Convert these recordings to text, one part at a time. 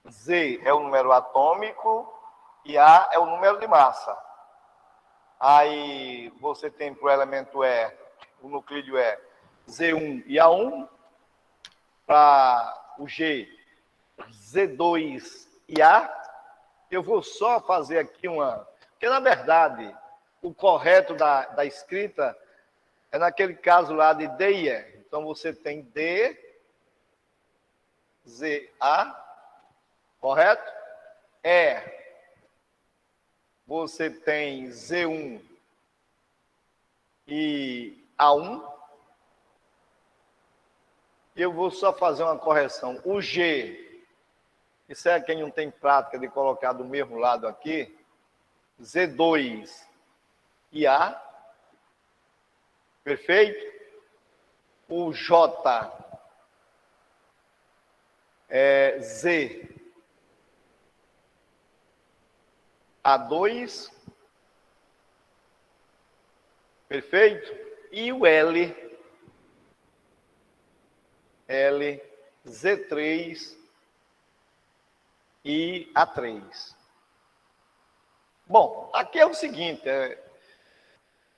Z é o número atômico e A é o número de massa. Aí você tem para o elemento E, o nuclídeo é Z1 e A1. Para o G, Z2 e A. Eu vou só fazer aqui uma... Porque, na verdade, o correto da escrita é naquele caso lá de D e E. Então, você tem D, Z, A, correto? E, você tem Z1 e A1. Eu vou só fazer uma correção. O G, isso é quem não tem prática de colocar do mesmo lado aqui, Z2 e A, perfeito? O J é Z, A2, perfeito? E o L, Z3 e A3. Bom, aqui é o seguinte,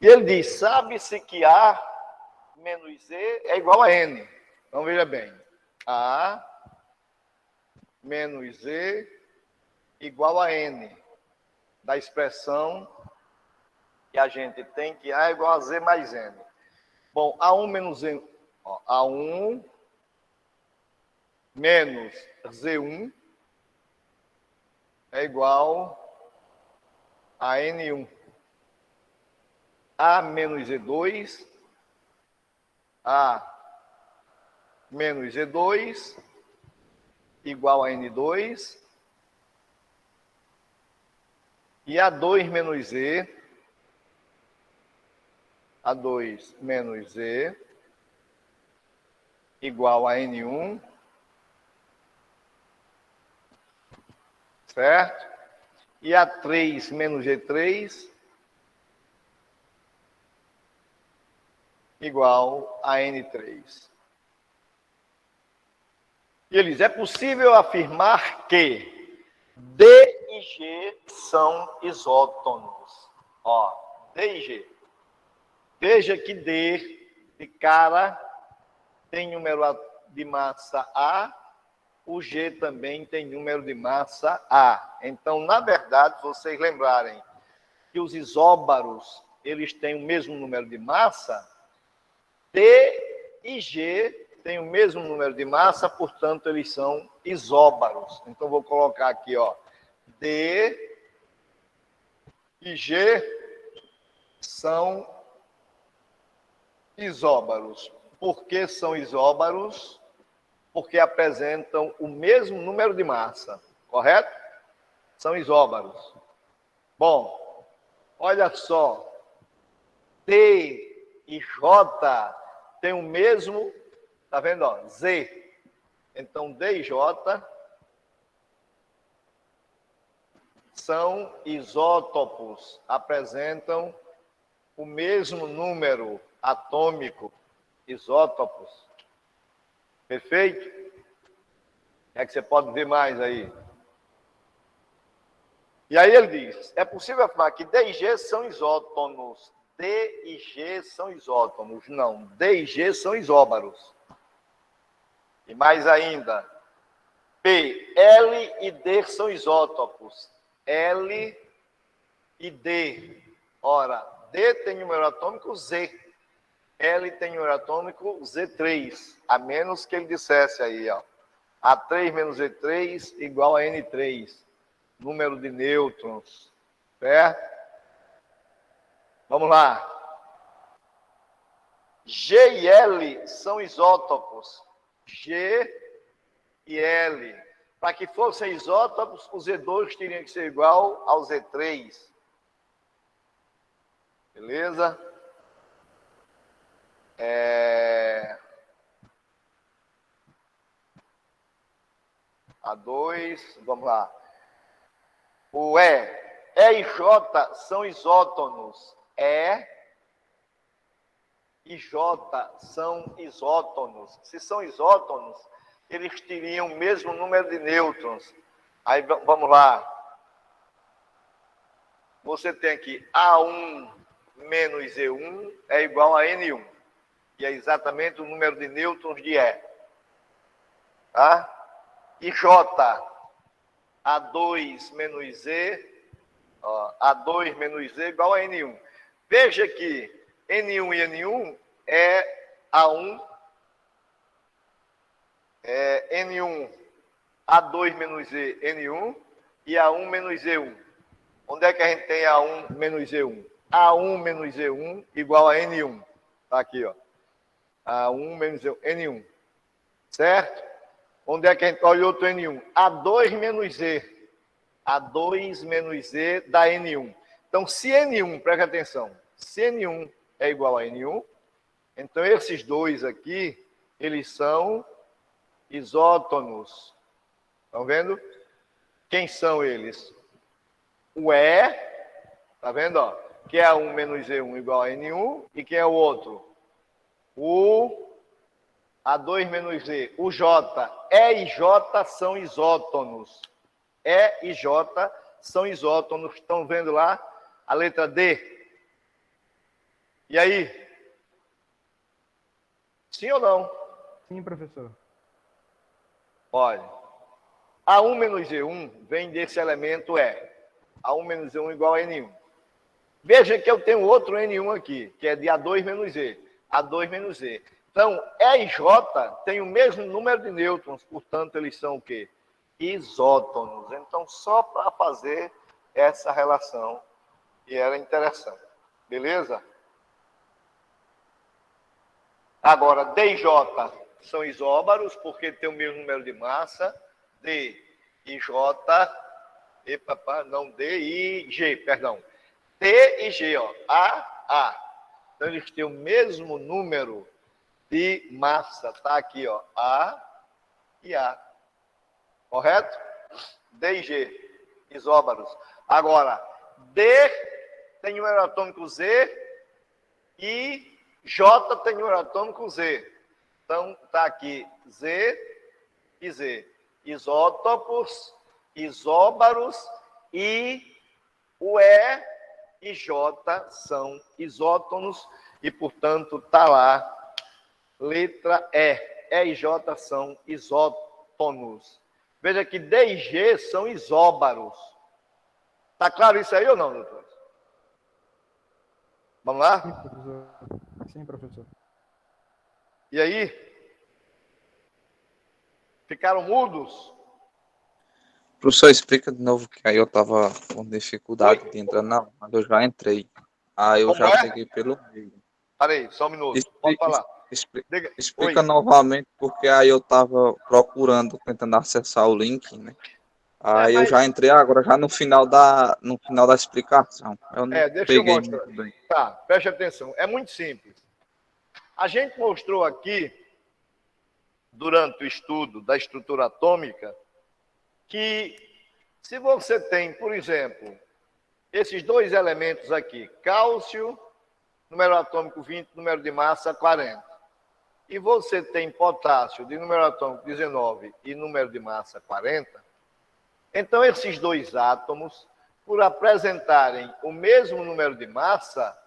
ele diz, sabe-se que A menos Z é igual a N. Então, veja bem, A menos Z igual a N, da expressão que a gente tem, que A é igual a Z mais N. Bom, A1 menos Z, ó, A1 menos Z1 é igual a N1. A menos Z2, A menos Z2 igual a N2. E A2 menos Z, A2 menos Z igual a N1. Certo? E A3 menos G3 igual a N3. E ele diz, é possível afirmar que D e G são isótonos. Ó, D e G. Veja que D de cara tem número de massa A, o G também tem número de massa A. Então, na verdade, se vocês lembrarem que os isóbaros, eles têm o mesmo número de massa, D e G têm o mesmo número de massa, portanto, eles são isóbaros. Então, vou colocar aqui, ó, D e G são isóbaros. Por que são isóbaros? Porque apresentam o mesmo número de massa, correto? São isóbaros. Bom, olha só, D e J têm o mesmo, tá vendo, ó, Z. Então, D e J são isótopos, apresentam o mesmo número atômico, isótopos. Perfeito? É que você pode ver mais aí. E aí ele diz, é possível afirmar que D e G são isótonos. D e G são isótonos. Não, D e G são isóbaros. E mais ainda, P, L e D são isótopos. L e D. Ora, D tem número atômico Z. L tem número atômico Z3. A menos que ele dissesse aí, ó. A3 menos Z3 igual a N3. Número de nêutrons. Certo? Vamos lá. G e L são isótopos. G e L. Para que fossem isótopos, o Z2 teria que ser igual ao Z3. Beleza? A2, vamos lá. O E e J são isótonos. E e J são isótonos. Se são isótonos, eles teriam o mesmo número de nêutrons. Aí vamos lá. Você tem aqui A1 menos E1 é igual a N1. E é exatamente o número de nêutrons de E. Tá? E J, A2 menos E, ó, A2 menos E igual a N1. Veja que N1 e N1 é A1, N1, A2 menos E, N1, e A1 menos E1. Onde é que a gente tem A1 menos E1? A1 menos E1 igual a N1. Tá aqui, ó. A1 menos E1, N1. Certo? Onde é que a gente olha outro N1? A2 menos E. A2 menos E dá N1. Então, se N1, preste atenção, se N1 é igual a N1, então esses dois aqui, eles são isótonos. Estão vendo? Quem são eles? O E, tá vendo? Ó? Que é A1 menos E1 igual a N1. E quem é o outro? O A2 menos E. O J. E e J são isótonos. E e J são isótonos. Estão vendo lá? A letra D. E aí? Sim ou não? Sim, professor. Olha. A1 menos E1 vem desse elemento E. A1 menos E1 igual a N1. Veja que eu tenho outro N1 aqui, que é de A2 menos E. A2 menos E. Então, E e J têm o mesmo número de nêutrons, portanto, eles são o quê? Isótonos. Então, só para fazer essa relação, e era interessante. Beleza? Agora, D e J são isóbaros, porque tem o mesmo número de massa. D e J, não, D e G, perdão. D e G, ó, A. Então, eles têm o mesmo número de massa. Tá aqui, ó, A e A. Correto? D e G, isóbaros. Agora, D tem número atômico Z e J tem número atômico Z. Então, tá aqui Z e Z. Isótopos, isóbaros e o E e J são isótonos e, portanto, tá lá, letra E. E e J são isótonos. Veja que D e G são isóbaros. Tá claro isso aí ou não, doutor? Vamos lá? Sim, professor. Sim, professor. E aí? Ficaram mudos? Professor, explica de novo que aí eu tava com dificuldade Oi? de entrar, não, mas eu já entrei. Aí eu Como já é? peguei pelo meio. Peraí, só um minuto. Pode Expli- falar. expli- Diga. Explica Oi. novamente, porque aí eu tava procurando, tentando acessar o link, né? Aí eu Mas já entrei agora, já no final da explicação. Eu não deixa eu peguei mostrar. muito bem. Tá, preste atenção. É muito simples. A gente mostrou aqui, durante o estudo da estrutura atômica, que se você tem, por exemplo, esses dois elementos aqui, cálcio, número atômico 20, número de massa 40, e você tem potássio de número atômico 19 e número de massa 40, então esses dois átomos, por apresentarem o mesmo número de massa,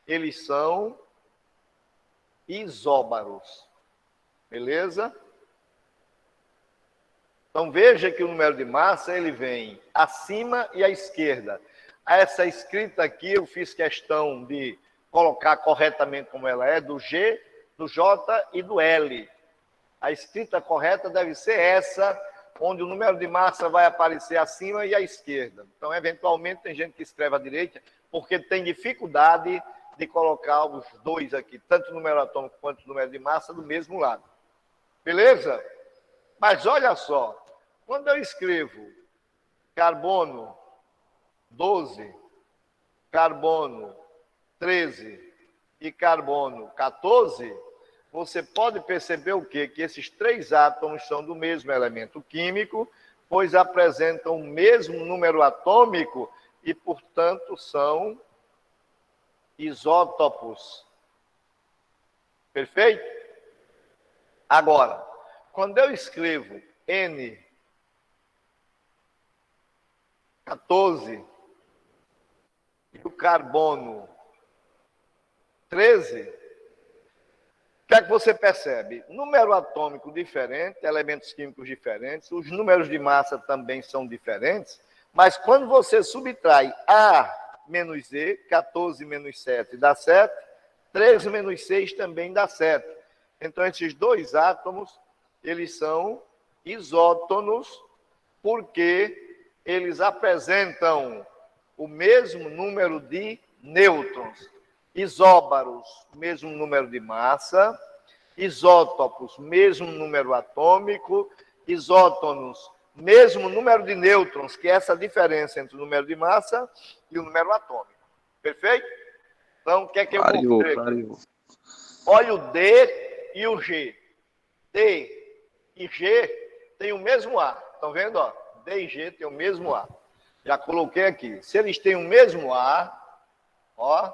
eles são isóbaros. Beleza? Então veja que o número de massa ele vem acima e à esquerda. Essa escrita aqui eu fiz questão de colocar corretamente como ela é, do G, do J e do L. A escrita correta deve ser essa, onde o número de massa vai aparecer acima e à esquerda. Então, eventualmente, tem gente que escreve à direita, porque tem dificuldade de colocar os dois aqui, tanto o número atômico quanto o número de massa, do mesmo lado. Beleza? Mas olha só, quando eu escrevo carbono 12, carbono 13 e carbono 14, você pode perceber o quê? Que esses três átomos são do mesmo elemento químico, pois apresentam o mesmo número atômico e, portanto, são isótopos. Perfeito? Agora, quando eu escrevo N, 14. E o carbono, 13. O que é que você percebe? Número atômico diferente, elementos químicos diferentes, os números de massa também são diferentes, mas quando você subtrai A menos Z, 14 menos 7 dá 7, 13 menos 6 também dá 7. Então, esses dois átomos, eles são isótonos, porque eles apresentam o mesmo número de nêutrons. Isóbaros, mesmo número de massa. Isótopos, mesmo número atômico. Isótonos, mesmo número de nêutrons, que é essa diferença entre o número de massa e o número atômico. Perfeito? Então, o que é que eu vou fazer? Clareou. Olha o D e o G. D e G têm o mesmo A. Estão vendo? Ó? D e G têm o mesmo A. Já coloquei aqui. Se eles têm o mesmo A, ó,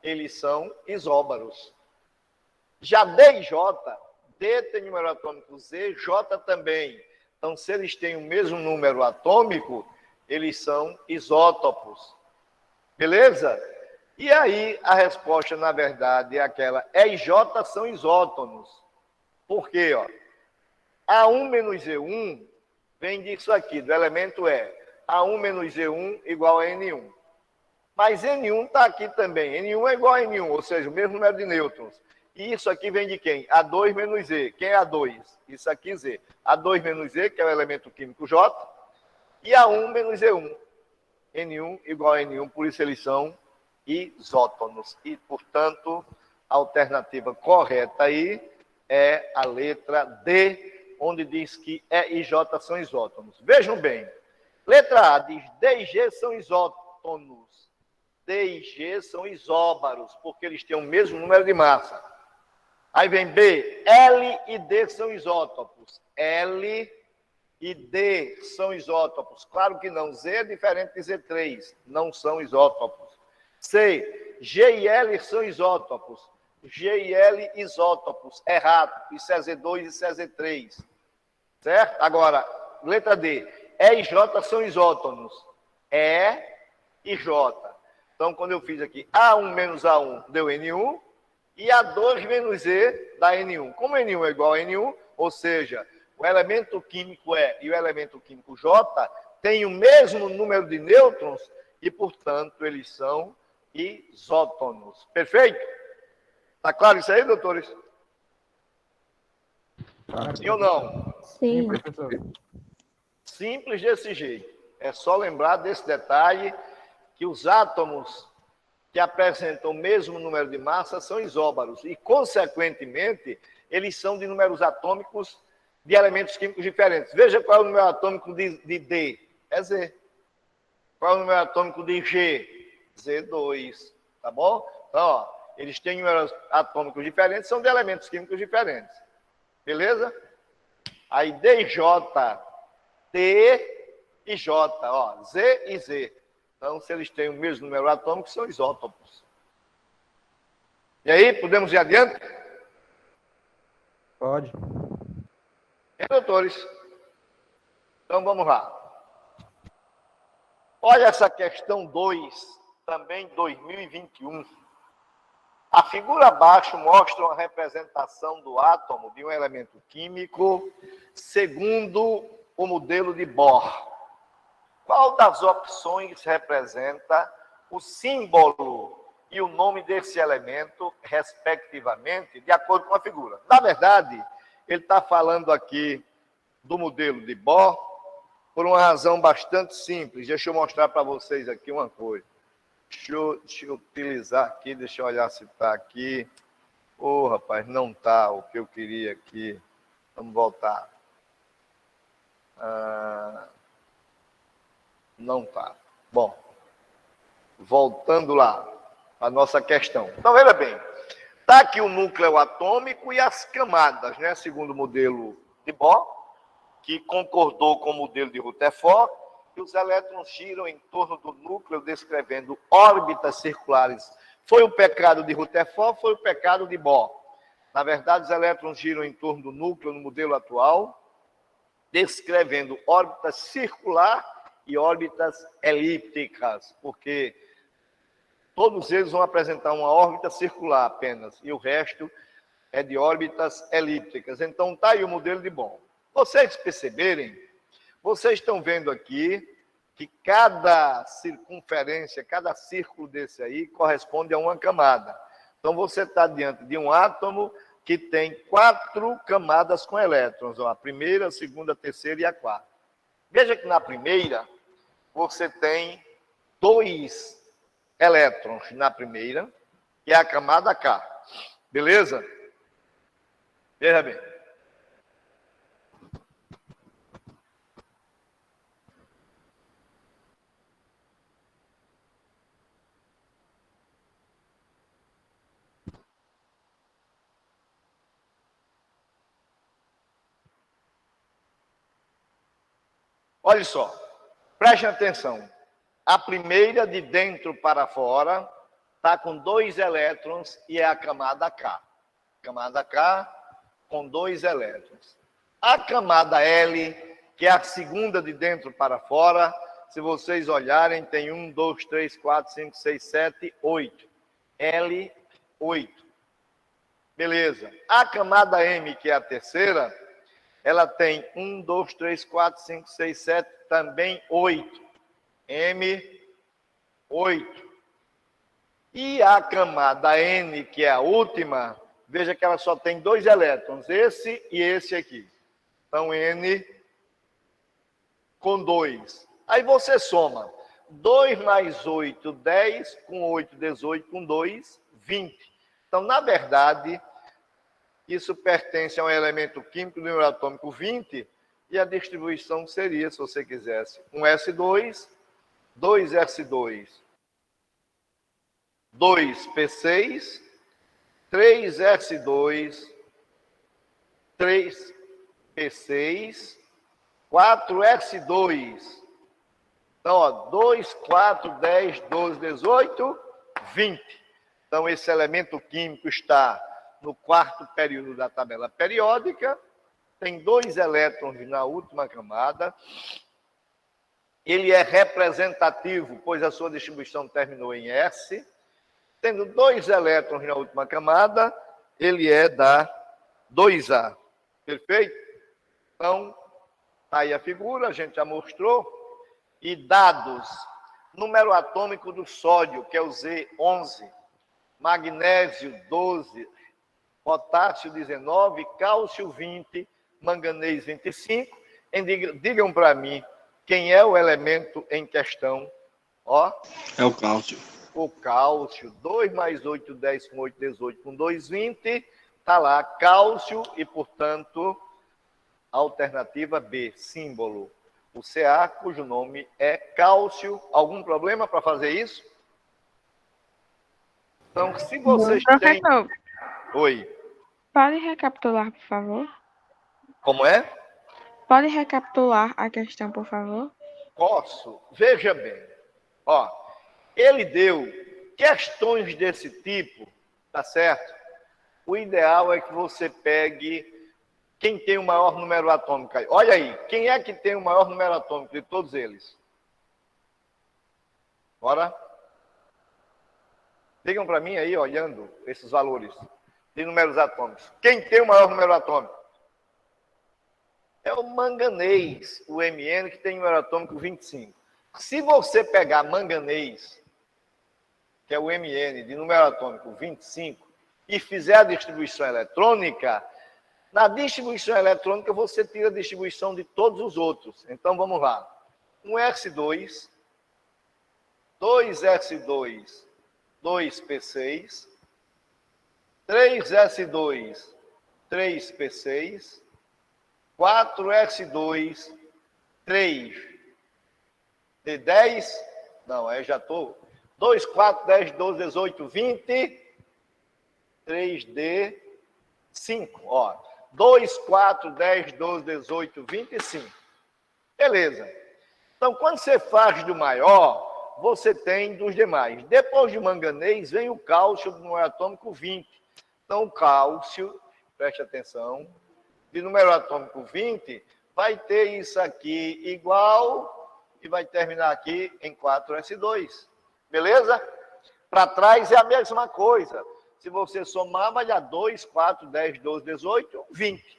eles são isóbaros. Já D e J, D tem número atômico Z, J também. Então, se eles têm o mesmo número atômico, eles são isótopos. Beleza? E aí, a resposta, na verdade, é aquela: E e J são isótonos. Por quê? Ó? A1 menos E1 vem disso aqui, do elemento E. A1 menos E1 igual a N1. Mas N1 está aqui também. N1 é igual a N1, ou seja, o mesmo número de nêutrons. E isso aqui vem de quem? A2 menos Z. Quem é A2? Isso aqui, Z. A2 menos Z, que é o elemento químico J. E A1 menos E1. N1 igual a N1, por isso eles são isótonos. E, portanto, a alternativa correta aí é a letra D, onde diz que E e J são isótonos. Vejam bem. Letra A diz D e G são isótonos. D e G são isóbaros, porque eles têm o mesmo número de massa. Aí vem B, L e D são isótopos. L e D são isótopos. Claro que não. Z é diferente de Z3, não são isótopos. C, G e L são isótopos. G e L isótopos. Errado. Isso é Z2 e isso é Z3. Certo? Agora, letra D, E e J são isótonos. E e J. Então, quando eu fiz aqui A1 menos A1 deu N1, e A2 menos Z dá N1. Como N1 é igual a N1, ou seja, o elemento químico E e o elemento químico J têm o mesmo número de nêutrons e, portanto, eles são isótonos. Perfeito? Está claro isso aí, doutores? Sim ou não? Sim, Sim. professor. Simples desse jeito. É só lembrar desse detalhe, que os átomos que apresentam o mesmo número de massa são isóbaros e, consequentemente, eles são de números atômicos de elementos químicos diferentes. Veja qual é o número atômico de D. É Z. Qual é o número atômico de G? Z2. Tá bom? Então, ó, eles têm números atômicos diferentes, são de elementos químicos diferentes. Beleza? Aí D e J, T e J, ó, Z e Z. Então, se eles têm o mesmo número atômico, são isótopos. E aí, podemos ir adiante? Pode. Doutores? Então, vamos lá. Olha essa questão 2, também 2021. A figura abaixo mostra uma representação do átomo de um elemento químico segundo o modelo de Bohr. Qual das opções representa o símbolo e o nome desse elemento, respectivamente, de acordo com a figura? Na verdade, ele está falando aqui do modelo de Bohr por uma razão bastante simples. Deixa eu mostrar para vocês aqui uma coisa. Deixa eu utilizar aqui, deixa eu olhar se está aqui. Rapaz, não está o que eu queria aqui. Vamos voltar. Não está. Bom, voltando lá à nossa questão. Então, veja bem, está aqui o núcleo atômico e as camadas, né? Segundo o modelo de Bohr, que concordou com o modelo de Rutherford, que os elétrons giram em torno do núcleo, descrevendo órbitas circulares. Foi o pecado de Rutherford, foi o pecado de Bohr. Na verdade, os elétrons giram em torno do núcleo no modelo atual, descrevendo órbita circular e órbitas elípticas, porque todos eles vão apresentar uma órbita circular apenas, e o resto é de órbitas elípticas. Então, está aí o modelo de Bohr. Vocês perceberem, vocês estão vendo aqui que cada circunferência, cada círculo desse aí corresponde a uma camada. Então, você está diante de um átomo que tem 4 camadas com elétrons, ó, a primeira, a segunda, a terceira e a quarta. Veja que na primeira, você tem 2 elétrons na primeira, que é a camada K. Beleza? Veja bem. Olha só, preste atenção. A primeira, de dentro para fora, está com 2 elétrons e é a camada K. Camada K com 2 elétrons. A camada L, que é a segunda de dentro para fora, se vocês olharem, tem 1, 2, 3, 4, 5, 6, 7, 8. L, 8. Beleza. A camada M, que é a terceira, ela tem 1, 2, 3, 4, 5, 6, 7, também 8. M, 8. E a camada N, que é a última, veja que ela só tem 2 elétrons, esse e esse aqui. Então, N com 2. Aí você soma 2 mais 8, 10, com 8, 18, com 2, 20. Então, na verdade, isso pertence a um elemento químico do número atômico 20, e a distribuição seria, se você quisesse, um S2, 2S2, 2P6, 3S2, 3P6, 4S2. Então, ó, 2, 4, 10, 12, 18, 20. Então, esse elemento químico está no 4º período da tabela periódica, tem 2 elétrons na última camada, ele é representativo, pois a sua distribuição terminou em S, tendo 2 elétrons na última camada, ele é da 2A. Perfeito? Então, tá aí a figura, a gente já mostrou. E dados, número atômico do sódio, que é o Z11, magnésio 12, potássio 19, cálcio 20, manganês 25. Digam para mim quem é o elemento em questão. Ó. É o cálcio. O cálcio, 2 mais 8, 10 com 8, 18 com 2, 20. Está lá, cálcio e, portanto, alternativa B, símbolo. O Ca, cujo nome é cálcio. Algum problema para fazer isso? Então, se vocês têm... Professor, Oi. pode recapitular, por favor? Como é? Pode recapitular a questão, por favor? Posso. Veja bem. Ó, ele deu questões desse tipo, tá certo? O ideal é que você pegue quem tem o maior número atômico aí. Olha aí, quem é que tem o maior número atômico de todos eles? Bora? Digam para mim aí, olhando esses valores de números atômicos. Quem tem o maior número atômico? É o manganês, o Mn, que tem número atômico 25. Se você pegar manganês, que é o Mn de número atômico 25, e fizer a distribuição eletrônica, na distribuição eletrônica você tira a distribuição de todos os outros. Então vamos lá. 1s2, 2s2, 2p6, 3s2, 3p6, 4s2, 3 de 10, não, aí já estou, 2, 4, 10, 12, 18, 20, 3d, 5, ó, 2, 4, 10, 12, 18, 25. Beleza. Então, quando você faz do maior, você tem dos demais. Depois de manganês, vem o cálcio do número atômico 20. Então, o cálcio, preste atenção, de número atômico 20, vai ter isso aqui igual e vai terminar aqui em 4s2. Beleza? Para trás é a mesma coisa. Se você somar, vai dar 2, 4, 10, 12, 18, 20.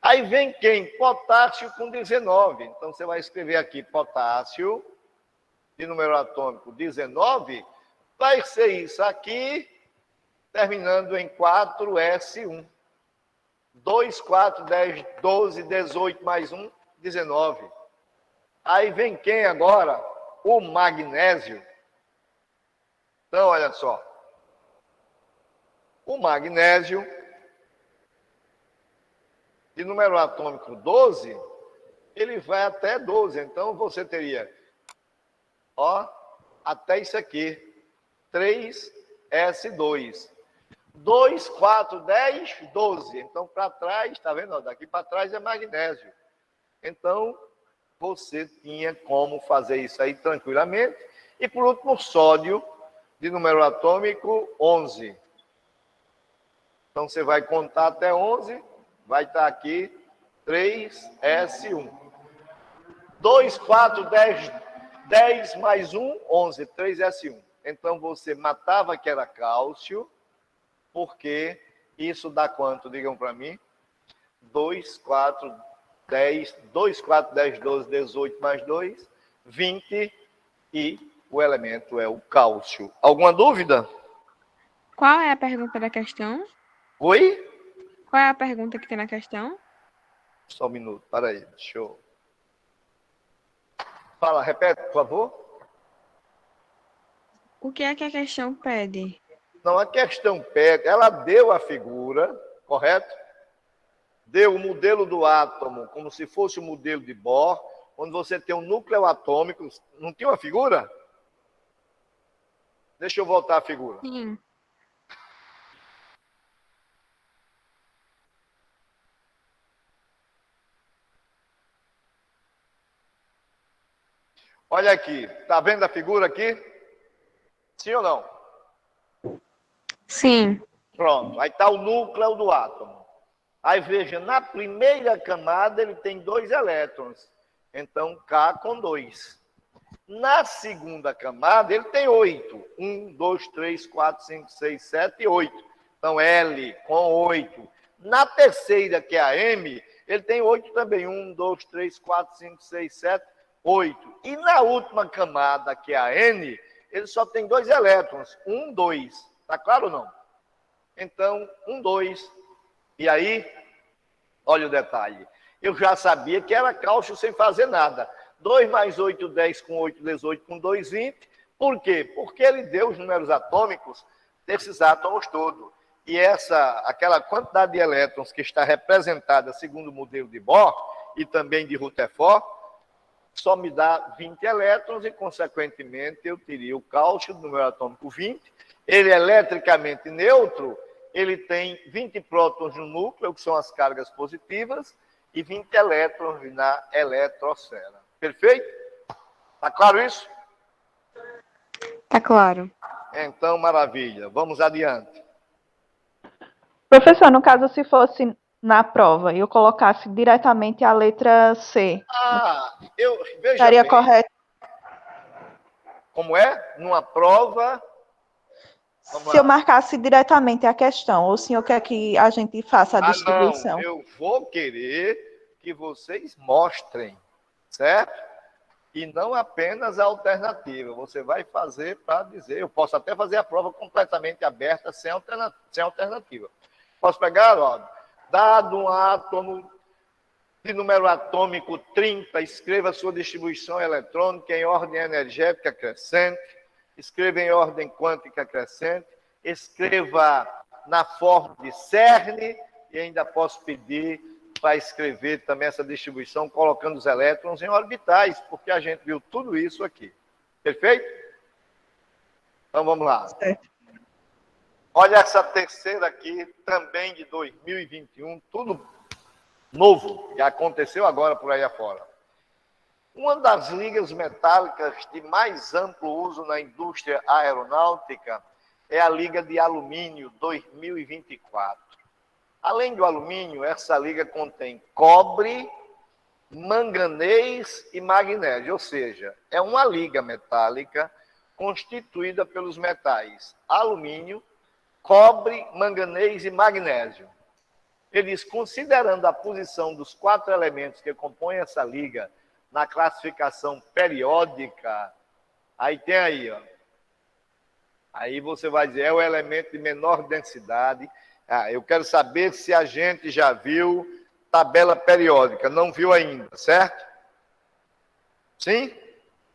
Aí vem quem? Potássio com 19. Então, você vai escrever aqui potássio, de número atômico 19, vai ser isso aqui, terminando em 4s1. 2, 4, 10, 12, 18, mais 1, 19. Aí vem quem agora? O magnésio. Então, olha só. O magnésio, de número atômico 12, ele vai até 12. Então, você teria, ó, até isso aqui, 3s2. 2, 4, 10, 12. Então, para trás, tá vendo? Daqui para trás é magnésio. Então, você tinha como fazer isso aí tranquilamente. E, por último, sódio, de número atômico 11. Então, você vai contar até 11, vai estar aqui 3s1. 2, 4, 10, 10 mais 1, 11, 3s1. Então, você matava que era cálcio, porque isso dá quanto? Digam para mim. 2, 4, 10, 2, 4, 10, 12, 18 mais 2, 20, e o elemento é o cálcio. Alguma dúvida? Qual é a pergunta da questão? Oi? Qual é a pergunta que tem na questão? Só um minuto, para aí, deixa eu... Fala, repete, por favor. O que é que a questão pede? Não, a questão pega, ela deu a figura, correto? Deu o modelo do átomo, como se fosse o modelo de Bohr, onde você tem um núcleo atômico. Não tinha uma figura? Deixa eu voltar a figura. Sim. Olha aqui, tá vendo a figura aqui? Sim ou não? Sim. Pronto, aí está o núcleo do átomo. Aí veja, na primeira camada ele tem 2 elétrons. Então, K com 2. Na segunda camada ele tem 8. 1, 2, 3, 4, 5, 6, 7 e 8. Então, L com 8. Na terceira, que é a M, ele tem 8 também. 1, 2, 3, 4, 5, 6, 7, 8. E na última camada, que é a N, ele só tem 2 elétrons. 1, 2. Tá claro ou não? Então, 1, 2. E aí, olha o detalhe. Eu já sabia que era cálcio sem fazer nada. 2 mais 8, 10, com 8, 18, com 2, 20. Por quê? Porque ele deu os números atômicos desses átomos todos. E aquela quantidade de elétrons que está representada segundo o modelo de Bohr e também de Rutherford, só me dá 20 elétrons e, consequentemente, eu teria o cálcio do número atômico 20. Ele é eletricamente neutro, ele tem 20 prótons no núcleo, que são as cargas positivas, e 20 elétrons na eletrosfera. Perfeito? Está claro isso? Tá claro. Então, maravilha. Vamos adiante. Professor, no caso, se fosse na prova e eu colocasse diretamente a letra C, Veja estaria bem, correto? como é? Numa prova... Se eu marcasse diretamente a questão, ou o senhor quer que a gente faça a Não, distribuição? eu vou querer que vocês mostrem, certo? E não apenas a alternativa. Você vai fazer para dizer. Eu posso até fazer a prova completamente aberta, sem alternativa. Posso pegar, ó, dado um átomo de número atômico 30, escreva sua distribuição eletrônica em ordem energética crescente, escreva em ordem quântica crescente, escreva na forma de CERN, e ainda posso pedir para escrever também essa distribuição colocando os elétrons em orbitais, porque a gente viu tudo isso aqui. Perfeito? Então vamos lá. Certo. Olha essa terceira aqui, também de 2021, tudo novo, que aconteceu agora por aí afora. Uma das ligas metálicas de mais amplo uso na indústria aeronáutica é a liga de alumínio 2024. Além do alumínio, essa liga contém cobre manganês e magnésio, ou seja, é uma liga metálica constituída pelos metais alumínio, cobre, manganês e magnésio. Eles, considerando a posição dos 4 elementos que compõem essa liga na classificação periódica, aí tem aí, ó. Aí você vai dizer, é o elemento de menor densidade. Eu quero saber se a gente já viu tabela periódica. Não viu ainda, certo? Sim?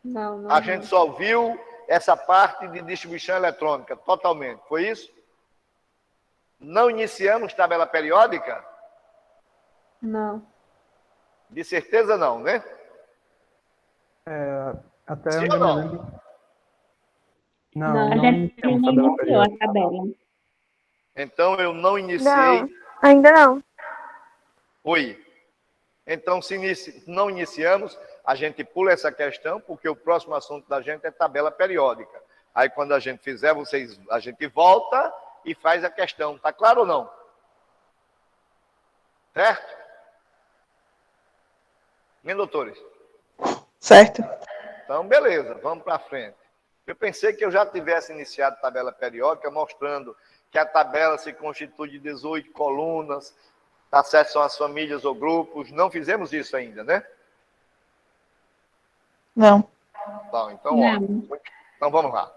Não, A não. gente só viu essa parte de distribuição eletrônica, totalmente. Foi isso? Não iniciamos tabela periódica? Não. De certeza não, né? Até Sim onde ou eu me não? lembro. Não, Não. não A gente iniciamos não tabela iniciou periódica. a tabela. Então eu não iniciei. Não, ainda não. Oi. Então, se não iniciamos, a gente pula essa questão, porque o próximo assunto da gente é tabela periódica. Aí, quando a gente fizer, a gente volta e faz a questão. Tá claro ou não? Certo? Minha doutores? Certo. Então, beleza, vamos para frente. Eu pensei que eu já tivesse iniciado tabela periódica, mostrando que a tabela se constitui de 18 colunas, tá certo? São as famílias ou grupos. Não fizemos isso ainda, né? Não. Tá, então, Não. ó. Então, vamos lá.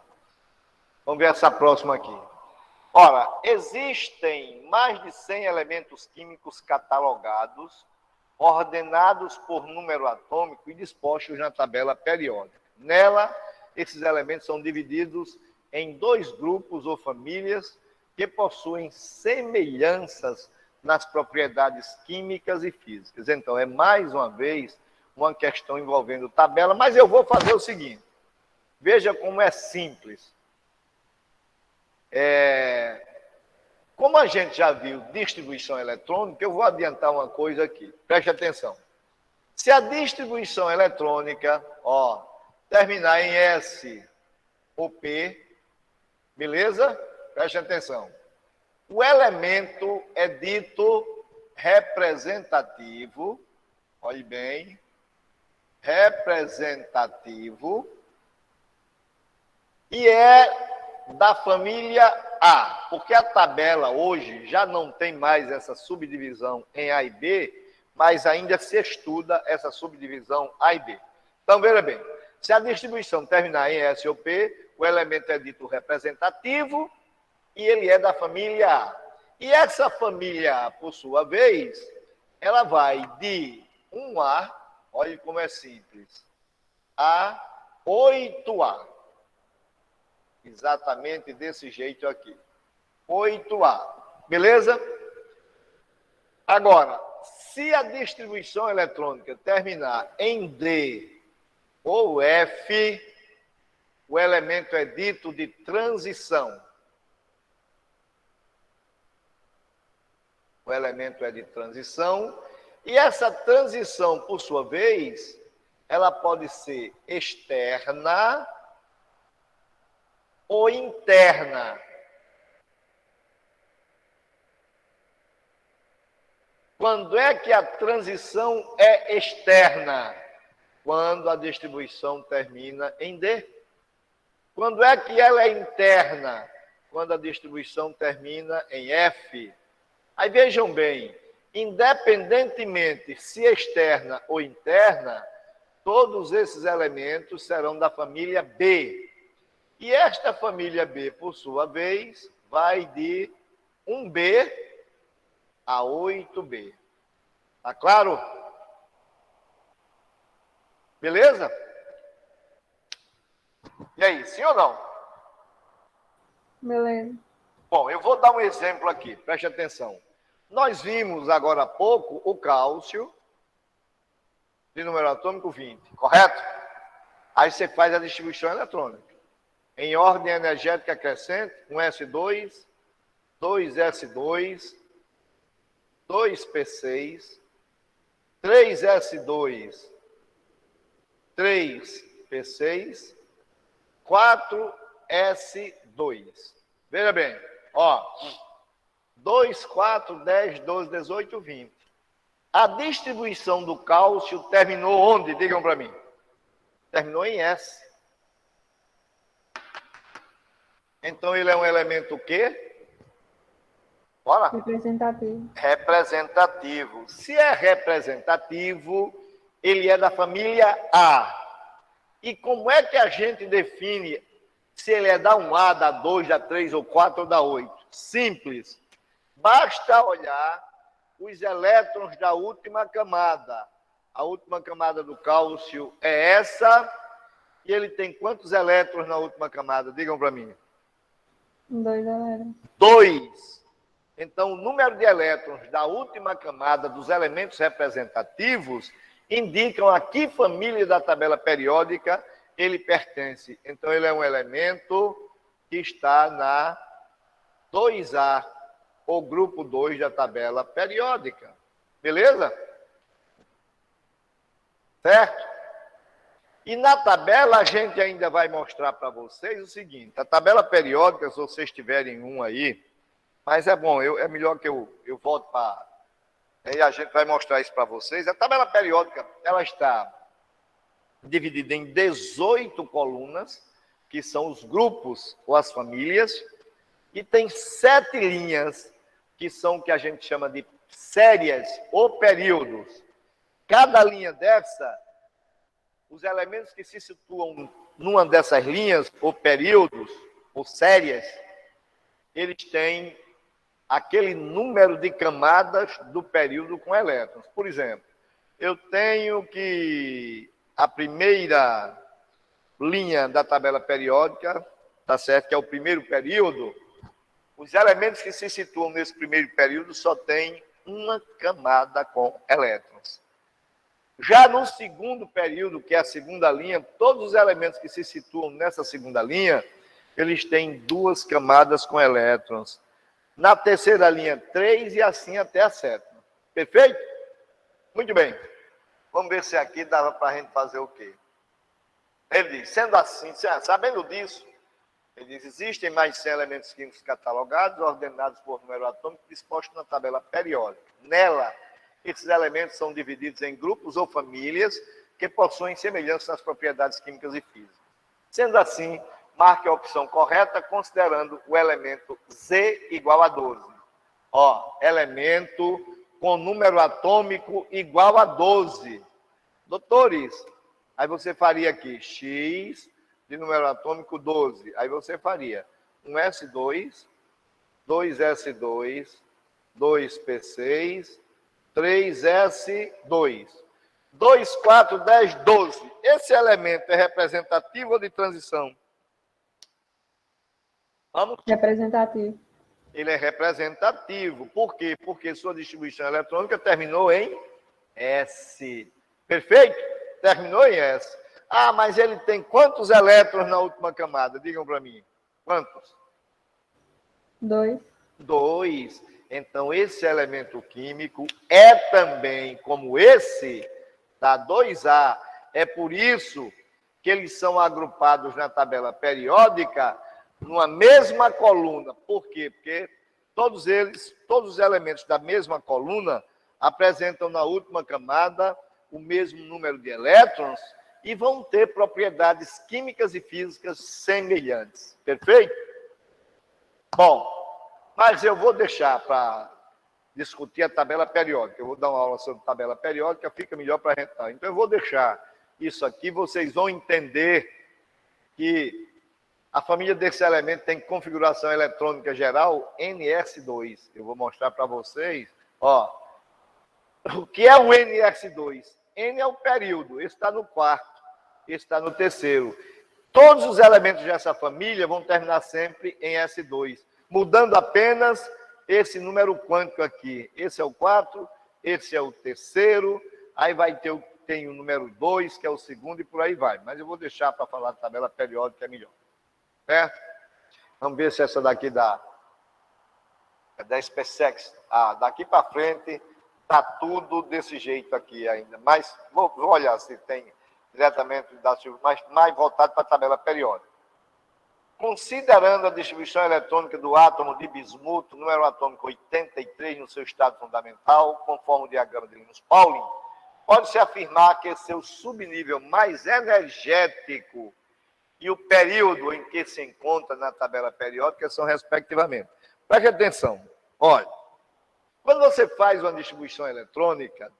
Vamos ver essa próxima aqui. Ora, existem mais de 100 elementos químicos catalogados, ordenados por número atômico e dispostos na tabela periódica. Nela, esses elementos são divididos em 2 grupos ou famílias que possuem semelhanças nas propriedades químicas e físicas. Então, é mais uma vez uma questão envolvendo tabela, mas eu vou fazer o seguinte. Veja como é simples. Como a gente já viu distribuição eletrônica, eu vou adiantar uma coisa aqui. Preste atenção. Se a distribuição eletrônica, ó, terminar em S ou P, beleza? Preste atenção. O elemento é dito representativo, olhe bem, representativo, e é da família A, porque a tabela hoje já não tem mais essa subdivisão em A e B, mas ainda se estuda essa subdivisão A e B. Então, veja bem, se a distribuição terminar em S ou P, o elemento é dito representativo e ele é da família A. E essa família A, por sua vez, ela vai de 1A, olha como é simples, a 8A. Exatamente desse jeito aqui. 8A. Beleza? Agora, se a distribuição eletrônica terminar em D ou F, o elemento é dito de transição. O elemento é de transição. E essa transição, por sua vez, ela pode ser externa ou interna. Quando é que a transição é externa? Quando a distribuição termina em D. Quando é que ela é interna? Quando a distribuição termina em F. Aí vejam bem, independentemente se externa ou interna, todos esses elementos serão da família B. E esta família B, por sua vez, vai de 1B a 8B. Tá claro? Beleza? E aí, sim ou não? Beleza. Bom, eu vou dar um exemplo aqui, preste atenção. Nós vimos agora há pouco o cálcio de número atômico 20, correto? Aí você faz a distribuição eletrônica. Em ordem energética crescente, 1S2, 2S2, 2P6, 3S2, 3P6, 4S2. Veja bem, ó, 2, 4, 10, 12, 18, 20. A distribuição do cálcio terminou onde? Digam para mim. Terminou em S. Então, ele é um elemento o quê? Bora? Representativo. Representativo. Se é representativo, ele é da família A. E como é que a gente define se ele é da 1A, da 2, da 3, ou 4 ou da 8? Simples. Basta olhar os elétrons da última camada. A última camada do cálcio é essa. E ele tem quantos elétrons na última camada? Digam para mim. 2 elétrons. 2. Então, o número de elétrons da última camada dos elementos representativos indicam a que família da tabela periódica ele pertence. Então, ele é um elemento que está na 2A, ou grupo 2 da tabela periódica. Beleza? Certo? E na tabela a gente ainda vai mostrar para vocês o seguinte, a tabela periódica, se vocês tiverem um aí, mas é bom, é melhor que eu volte para... Aí a gente vai mostrar isso para vocês. A tabela periódica, ela está dividida em 18 colunas, que são os grupos ou as famílias, e tem 7 linhas, que são o que a gente chama de séries ou períodos. Cada linha dessa, os elementos que se situam numa dessas linhas, ou períodos, ou séries, eles têm aquele número de camadas do período com elétrons. Por exemplo, eu tenho que a primeira linha da tabela periódica, tá certo? Que é o primeiro período, os elementos que se situam nesse primeiro período só têm uma camada com elétrons. Já no segundo período, que é a segunda linha, todos os elementos que se situam nessa segunda linha, eles têm 2 camadas com elétrons. Na terceira linha, 3 e assim até a 7ª. Perfeito? Muito bem. Vamos ver se aqui dava para a gente fazer o quê? Ele diz, sendo assim, sabendo disso, ele diz, existem mais 100 elementos químicos catalogados, ordenados por número atômico, dispostos na tabela periódica. Nela, esses elementos são divididos em grupos ou famílias que possuem semelhanças nas propriedades químicas e físicas. Sendo assim, marque a opção correta, considerando o elemento Z igual a 12. Ó, elemento com número atômico igual a 12. Doutores, aí você faria aqui X de número atômico 12. Aí você faria um S2, 2S2, 2P6, 3S2. 2, 4, 10, 12. Esse elemento é representativo ou de transição? Vamos? Representativo. Ele é representativo. Por quê? Porque sua distribuição eletrônica terminou em S. Perfeito? Terminou em S. Ah, mas ele tem quantos elétrons na última camada? Digam para mim. Quantos? 2. 2. Então, esse elemento químico é também, como esse, da 2A. É por isso que eles são agrupados na tabela periódica numa mesma coluna. Por quê? Porque todos os elementos da mesma coluna apresentam na última camada o mesmo número de elétrons e vão ter propriedades químicas e físicas semelhantes. Perfeito? Bom, mas eu vou deixar para discutir a tabela periódica. Eu vou dar uma aula sobre tabela periódica, fica melhor para a gente. Então, eu vou deixar isso aqui, vocês vão entender que a família desse elemento tem configuração eletrônica geral NS2. Eu vou mostrar para vocês, ó, o que é o NS2? N é o período, esse está no quarto, esse está no terceiro. Todos os elementos dessa família vão terminar sempre em S2, mudando apenas esse número quântico aqui. Esse é o 4, esse é o terceiro, aí tem o número 2, que é o segundo, e por aí vai. Mas eu vou deixar para falar de tabela periódica, é melhor. Certo? Vamos ver se essa daqui dá. É 10 SpaceX. Ah, daqui para frente está tudo desse jeito aqui ainda. Mas vou olhar se tem diretamente da Silva, mas mais voltado para a tabela periódica. considerando a distribuição eletrônica do átomo de bismuto, número atômico 83 no seu estado fundamental, conforme o diagrama de Linus-Pauling, pode-se afirmar que seu subnível mais energético e o período em que se encontra na tabela periódica são respectivamente. Preste atenção. Olha, quando você faz uma distribuição eletrônica,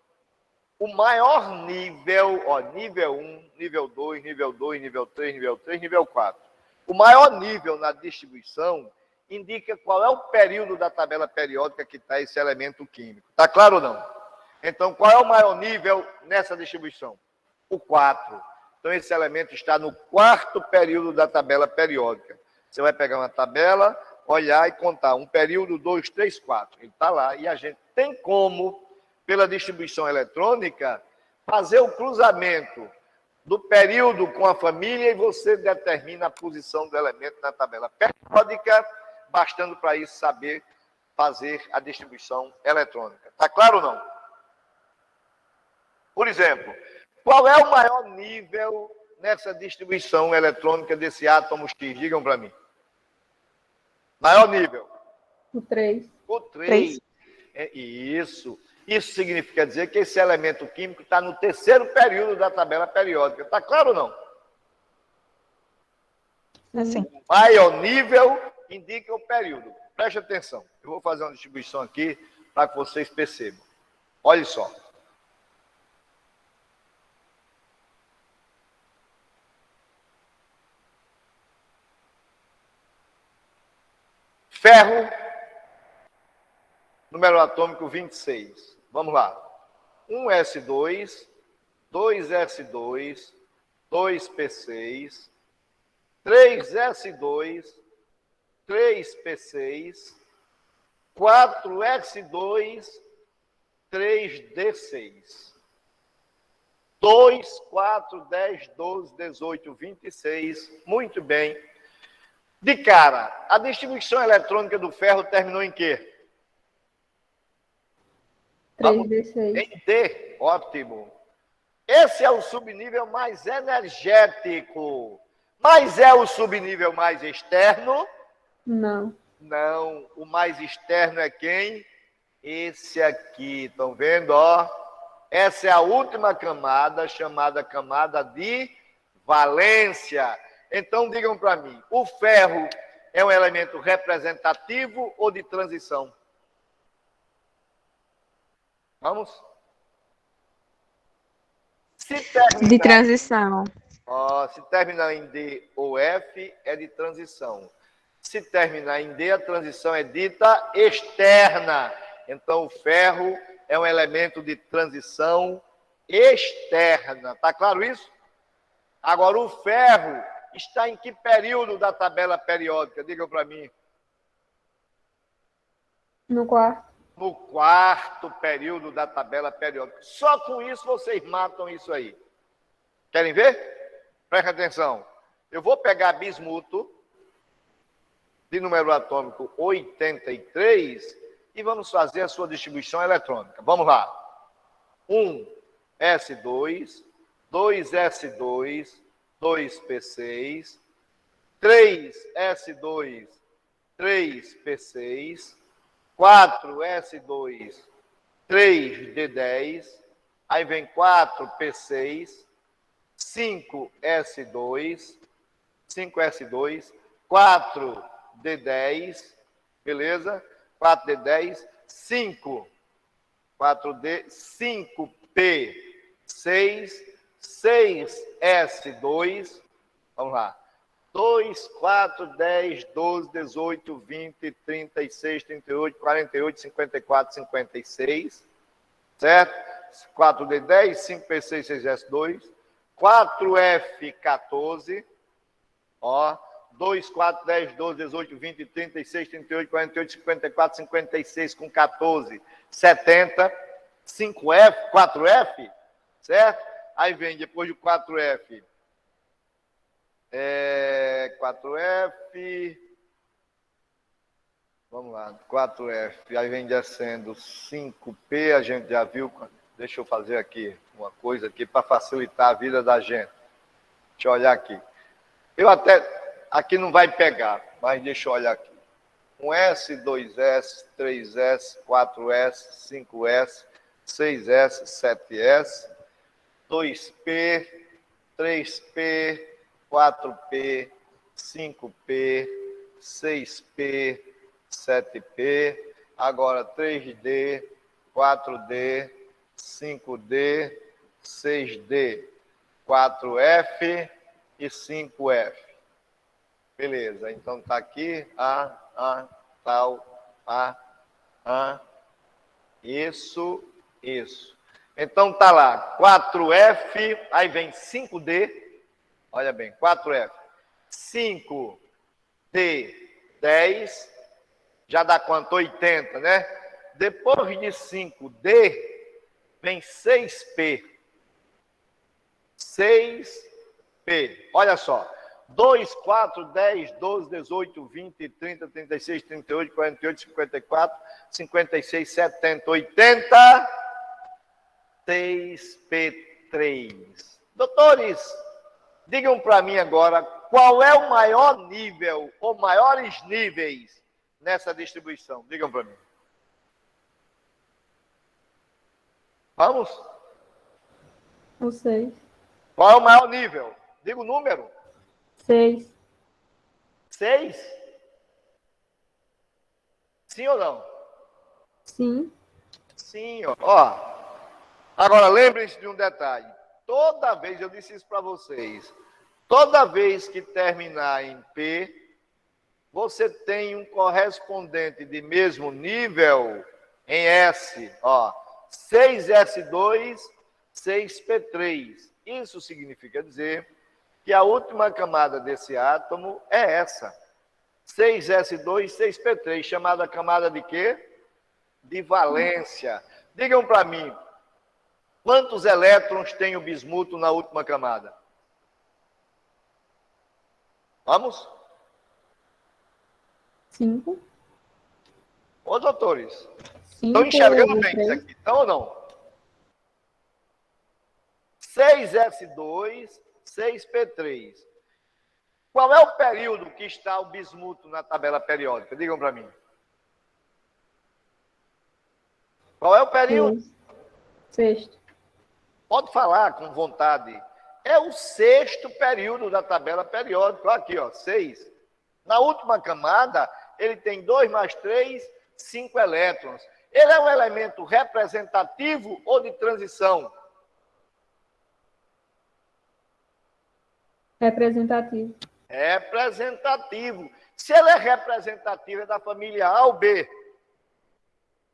o maior nível, nível 1, nível 2, nível 2, nível 3, nível 3, nível 4. O maior nível na distribuição indica qual é o período da tabela periódica que está esse elemento químico. Está claro ou não? Então, qual é o maior nível nessa distribuição? O 4. Então, esse elemento está no quarto período da tabela periódica. Você vai pegar uma tabela, olhar e contar. Um período, 2, 3, 4. Ele está lá. E a gente tem como, pela distribuição eletrônica, fazer o cruzamento do período com a família e você determina a posição do elemento na tabela periódica, bastando para isso saber fazer a distribuição eletrônica. Está claro ou não? Por exemplo, qual é o maior nível nessa distribuição eletrônica desse átomo X? Digam para mim. Maior nível? O 3. O 3. É isso. Isso significa dizer que esse elemento químico está no terceiro período da tabela periódica. Está claro ou não? Assim. O maior nível indica o período. Preste atenção. Eu vou fazer uma distribuição aqui para que vocês percebam. Olha só. Ferro, número atômico 26. Vamos lá. 1s2, 2s2, 2p6, 3s2, 3p6, 4s2, 3d6. 2, 4, 10, 12, 18, 26. Muito bem. De cara, a distribuição eletrônica do ferro terminou em quê? 3d6. Em D. Ótimo. Esse é o subnível mais energético. Mas é o subnível mais externo? Não. Não. O mais externo é quem? Esse aqui. Estão vendo? Ó. Essa é a última camada, chamada camada de valência. Então, digam para mim, o ferro é um elemento representativo ou de transição? Vamos? De transição. Se terminar em D ou F, é de transição. Se terminar em D, a transição é dita externa. Então, o ferro é um elemento de transição externa. Está claro isso? Agora, o ferro está em que período da tabela periódica? Digam para mim. No quarto. No quarto período da tabela periódica. Só com isso vocês matam isso aí. Querem ver? Presta atenção. Eu vou pegar bismuto, de número atômico 83, e vamos fazer a sua distribuição eletrônica. Vamos lá. 1s2, 2s2, 2p6, 3s2, 3p6, 4s2, 3d10, aí vem 4p6, 5s2, 5s2, 4d10, beleza? 4d10, 4d, 5p6, 6s2, vamos lá. 2, 4, 10, 12, 18, 20, 36, 38, 48, 54, 56, certo? 4D10, 5P6, 6S2, 4F14, ó, 2, 4, 10, 12, 18, 20, 36, 38, 48, 54, 56 com 14, 70, 5F, 4F, certo? Aí vem depois de 4F, 4F, vamos lá, 4F, aí vem descendo 5P, a gente já viu, deixa eu fazer aqui uma coisa aqui para facilitar a vida da gente. Deixa eu olhar aqui. Eu até Aqui não vai pegar, mas deixa eu olhar aqui. 1S, 2S, 3S, 4S, 5S, 6S, 7S, 2P, 3P, 4P, 5P, 6P, 7P, agora 3D, 4D, 5D, 6D, 4F e 5F. Beleza, então tá aqui, tal, isso. Então tá lá, 4F, aí vem 5D, olha bem, 4F, 5D, 10, já dá quanto? 80, né? Depois de 5D, vem 6P. 6P, olha só. 2, 4, 10, 12, 18, 20, 30, 36, 38, 48, 54, 56, 70, 80, 6P3. Doutores, digam para mim agora, qual é o maior nível, ou maiores níveis nessa distribuição? Digam para mim. Vamos? O 6. Qual é o maior nível? Diga o número. 6. 6? Sim ou não? Sim. Sim, ó. Agora, lembrem-se de um detalhe. Toda vez, eu disse isso para vocês, toda vez que terminar em P, você tem um correspondente de mesmo nível em S, ó. 6S2, 6P3. Isso significa dizer que a última camada desse átomo é essa. 6S2, 6P3, chamada camada de quê? De valência. Digam para mim, quantos elétrons tem o bismuto na última camada? Vamos? 5. Ô, doutores, 5 estão enxergando ou bem 3? isso aqui, estão ou não? 6S2, 6P3. Qual é o período que está o bismuto na tabela periódica? Digam para mim. Qual é o período? 6. Pode falar com vontade. É o 6º período da tabela periódica. Aqui, ó, 6. Na última camada, ele tem 2 mais 3, 5 elétrons. Ele é um elemento representativo ou de transição? Representativo. Representativo. Se ele é representativo, é da família A ou B?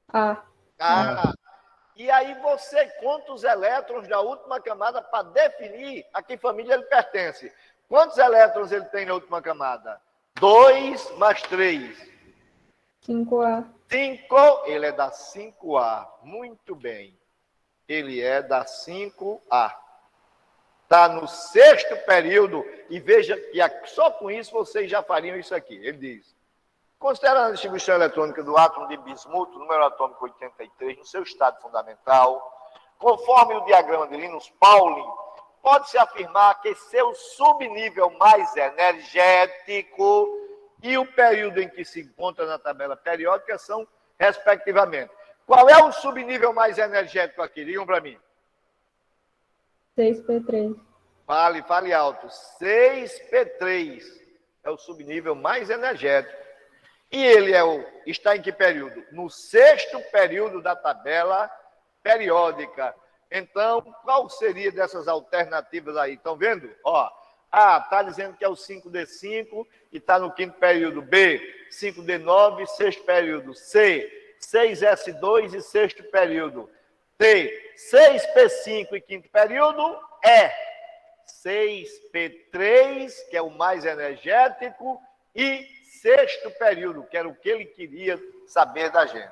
A. Ah. E aí você conta os elétrons da última camada para definir a que família ele pertence. Quantos elétrons ele tem na última camada? 2 mais 3. 5A. 5. Ele é da 5A. Muito bem. Ele é da 5A. Está no 6º período, e veja que só com isso vocês já fariam isso aqui. Ele diz, considerando a distribuição eletrônica do átomo de bismuto, número atômico 83, no seu estado fundamental, conforme o diagrama de Linus Pauling, pode-se afirmar que seu subnível mais energético e o período em que se encontra na tabela periódica são, respectivamente. Qual é o subnível mais energético aqui? Digam para mim. 6P3. Fale alto. 6P3 é o subnível mais energético. E ele está em que período? No 6º período da tabela periódica. Então, qual seria dessas alternativas aí? Estão vendo? Ó, A está dizendo que é o 5D5 e está no 5º período. B, 5D9, 6º período. C, 6S2 e 6º período. T, 6P5 e 5º período. E, 6P3, que é o mais energético, e 6º período, que era o que ele queria saber da gente.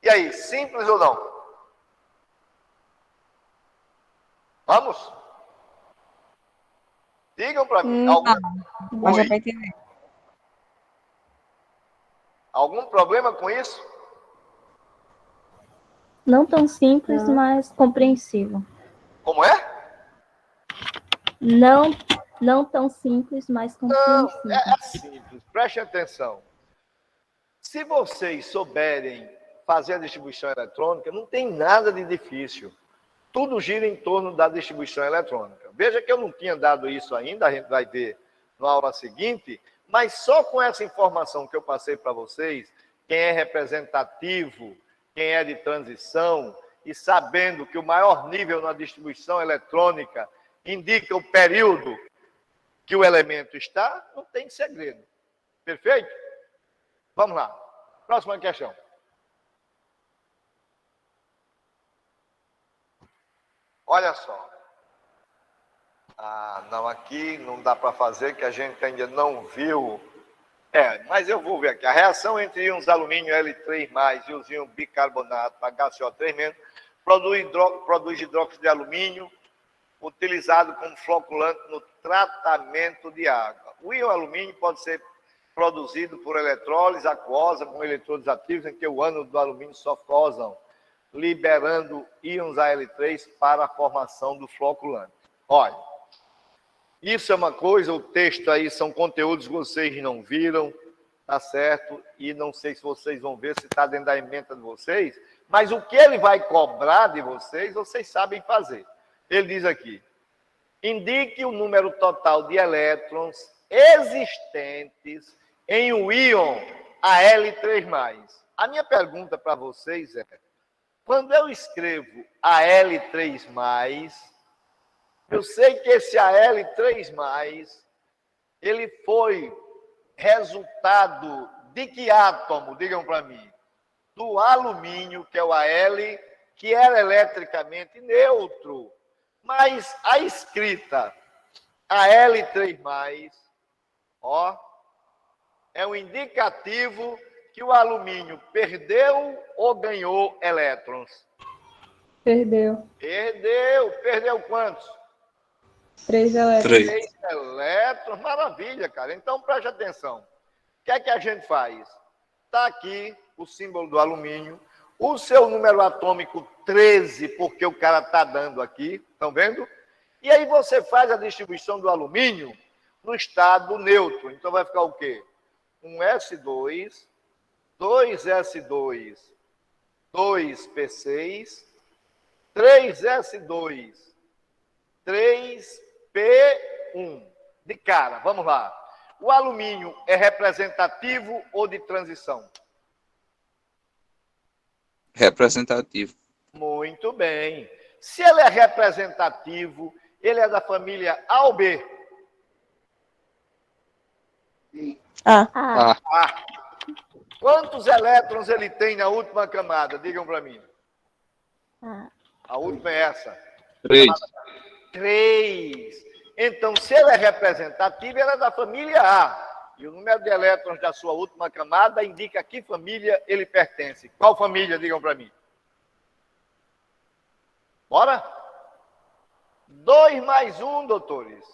E aí, simples ou não? Vamos? Digam para mim. Mas já vai entender. Algum problema com isso? Não tão simples, mas compreensível. Como é? Não Não tão simples, mas com Não, simples. é simples. Preste atenção. Se vocês souberem fazer a distribuição eletrônica, não tem nada de difícil. Tudo gira em torno da distribuição eletrônica. Veja que eu não tinha dado isso ainda, a gente vai ver na aula seguinte, mas só com essa informação que eu passei para vocês, quem é representativo, quem é de transição, e sabendo que o maior nível na distribuição eletrônica indica o período que o elemento está, não tem segredo. Perfeito? Vamos lá. Próxima questão. Olha só. Ah, não, aqui não dá para fazer, que a gente ainda não viu. Mas eu vou ver aqui. A reação entre íons alumínio L3+, e os íons bicarbonato HCO3- produz hidróxido de alumínio, utilizado como floculante no tratamento de água. O íon alumínio pode ser produzido por eletrólise aquosa com eletrodos ativos, em que o ânodo do alumínio sofre corrosão, liberando íons Al3 para a formação do floculante. Olha, isso é uma coisa, o texto aí são conteúdos que vocês não viram, tá certo? E não sei se vocês vão ver, se está dentro da ementa de vocês, mas o que ele vai cobrar de vocês, vocês sabem fazer. Ele diz aqui, indique o número total de elétrons existentes em um íon Al3+. A minha pergunta para vocês é, quando eu escrevo Al3+, eu sei que esse Al3+, ele foi resultado de que átomo, digam para mim? Do alumínio, que é o Al, que era eletricamente neutro. Mas a escrita Al3+, ó, é um indicativo que o alumínio perdeu ou ganhou elétrons? Perdeu. Perdeu quantos? 3 elétrons. 3. 3 elétrons, maravilha, cara. Então, preste atenção. O que é que a gente faz? Está aqui o símbolo do alumínio, o seu número atômico 13, porque o cara está dando aqui, estão vendo? E aí você faz a distribuição do alumínio no estado neutro. Então vai ficar o quê? Um S2, 2S2, 2P6, 3S2, 3P1. De cara, vamos lá. O alumínio é representativo ou de transição? Representativo. Muito bem. Se ele é representativo, ele é da família A ou B? Ah, Ah, Quantos elétrons ele tem na última camada? Digam para mim. A última é essa. 3. 3. Então, se ele é representativo, ele é da família A. E o número de elétrons da sua última camada indica a que família ele pertence. Qual família? Digam para mim. Bora? 2 mais 1, doutores.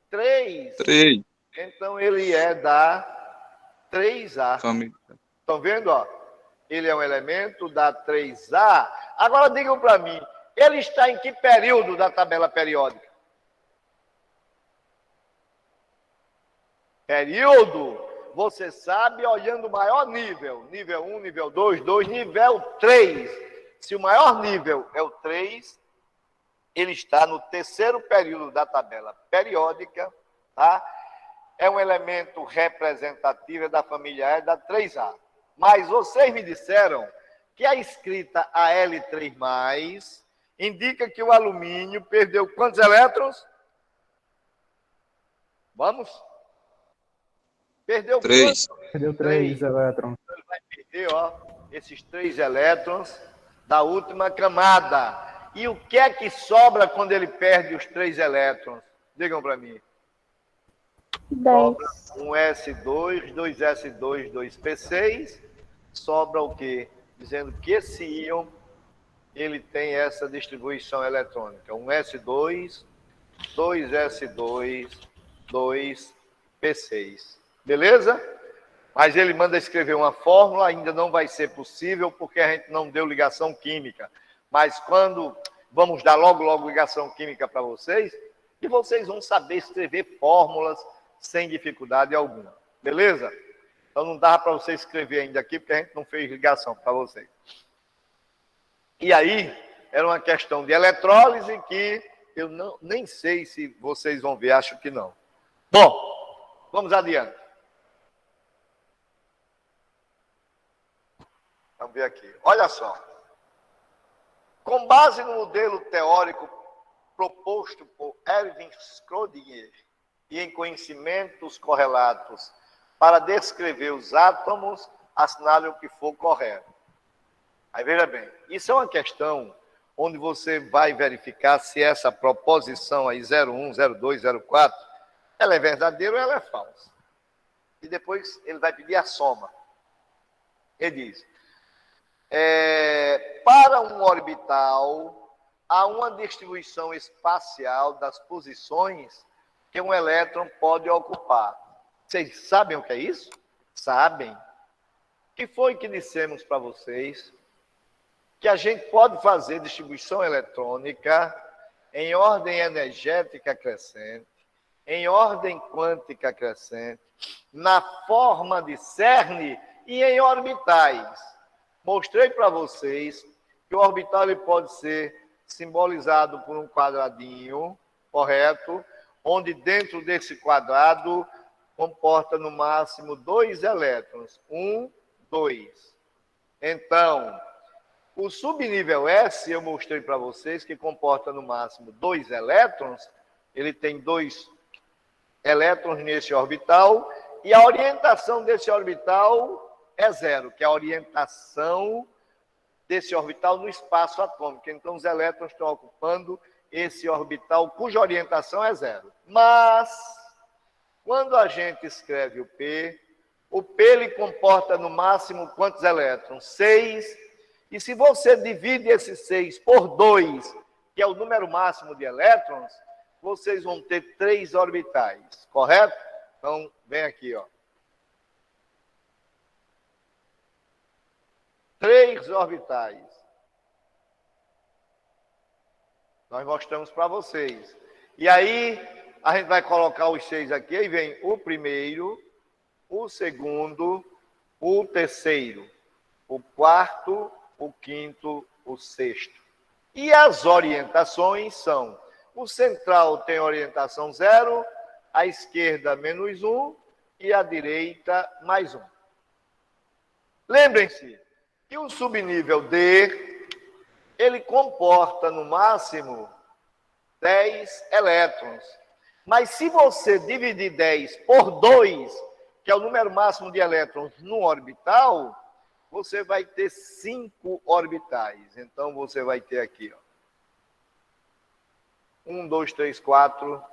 3. 3. Então, ele é da 3A. Família. Estão vendo? Ó? Ele é um elemento da 3A. Agora, digam para mim, ele está em que período da tabela periódica? Período, você sabe, olhando o maior nível. Nível 1, nível 2, nível 3. Se o maior nível é o 3, ele está no terceiro período da tabela periódica, tá? É um elemento representativo da família E da 3A. Mas vocês me disseram que a escrita Al3+, indica que o alumínio perdeu quantos elétrons? Vamos? Perdeu 3. quantos? Perdeu 3 elétrons. Ele vai perder, ó, esses 3 elétrons da última camada. E o que é que sobra quando ele perde os 3 elétrons? Digam para mim. 10. Sobra um S2, 2S2, 2P6. Sobra o quê? Dizendo que esse íon ele tem essa distribuição eletrônica. Um S2, 2S2, 2P6. Beleza? Mas ele manda escrever uma fórmula, ainda não vai ser possível, porque a gente não deu ligação química. Mas quando vamos dar logo ligação química para vocês, E vocês vão saber escrever fórmulas sem dificuldade alguma. Beleza? Então não dá para você escrever ainda aqui, porque a gente não fez ligação para vocês. E aí, era uma questão de eletrólise que eu nem sei se vocês vão ver, acho que não. Bom, vamos adiante. Vamos ver aqui. Olha só. Com base no modelo teórico proposto por Erwin Schrödinger e em conhecimentos correlatos para descrever os átomos, assinale o que for correto. Aí veja bem, isso é uma questão onde você vai verificar se essa proposição aí 01, 02, 04, ela é verdadeira ou ela é falsa. E depois ele vai pedir a soma. Ele diz, para um orbital, há uma distribuição espacial das posições que um elétron pode ocupar. Vocês sabem o que é isso? Sabem. O que foi que dissemos para vocês? Que a gente pode fazer distribuição eletrônica em ordem energética crescente, em ordem quântica crescente, na forma de CERN e em orbitais. Mostrei para vocês que o orbital ele pode ser simbolizado por um quadradinho, correto? Onde dentro desse quadrado comporta no máximo 2 elétrons. 1, 2. Então, o subnível S, eu mostrei para vocês que comporta no máximo 2 elétrons. Ele tem 2 elétrons nesse orbital. E a orientação desse orbital é 0, que é a orientação desse orbital no espaço atômico. Então, os elétrons estão ocupando esse orbital cuja orientação é 0. Mas, quando a gente escreve o P ele comporta no máximo quantos elétrons? 6. E se você divide esse 6 por 2, que é o número máximo de elétrons, vocês vão ter 3 orbitais, correto? Então, vem aqui, ó. 3 orbitais. Nós mostramos para vocês. E aí, a gente vai colocar os 6 aqui, e vem o primeiro, o segundo, o terceiro, o quarto, o quinto, o sexto. E as orientações são, o central tem orientação 0, a esquerda menos 1 e a direita mais 1. Lembrem-se que o subnível D, ele comporta no máximo 10 elétrons. Mas se você dividir 10 por 2, que é o número máximo de elétrons no orbital, você vai ter 5 orbitais. Então, você vai ter aqui, ó. 1, 2, 3, 4.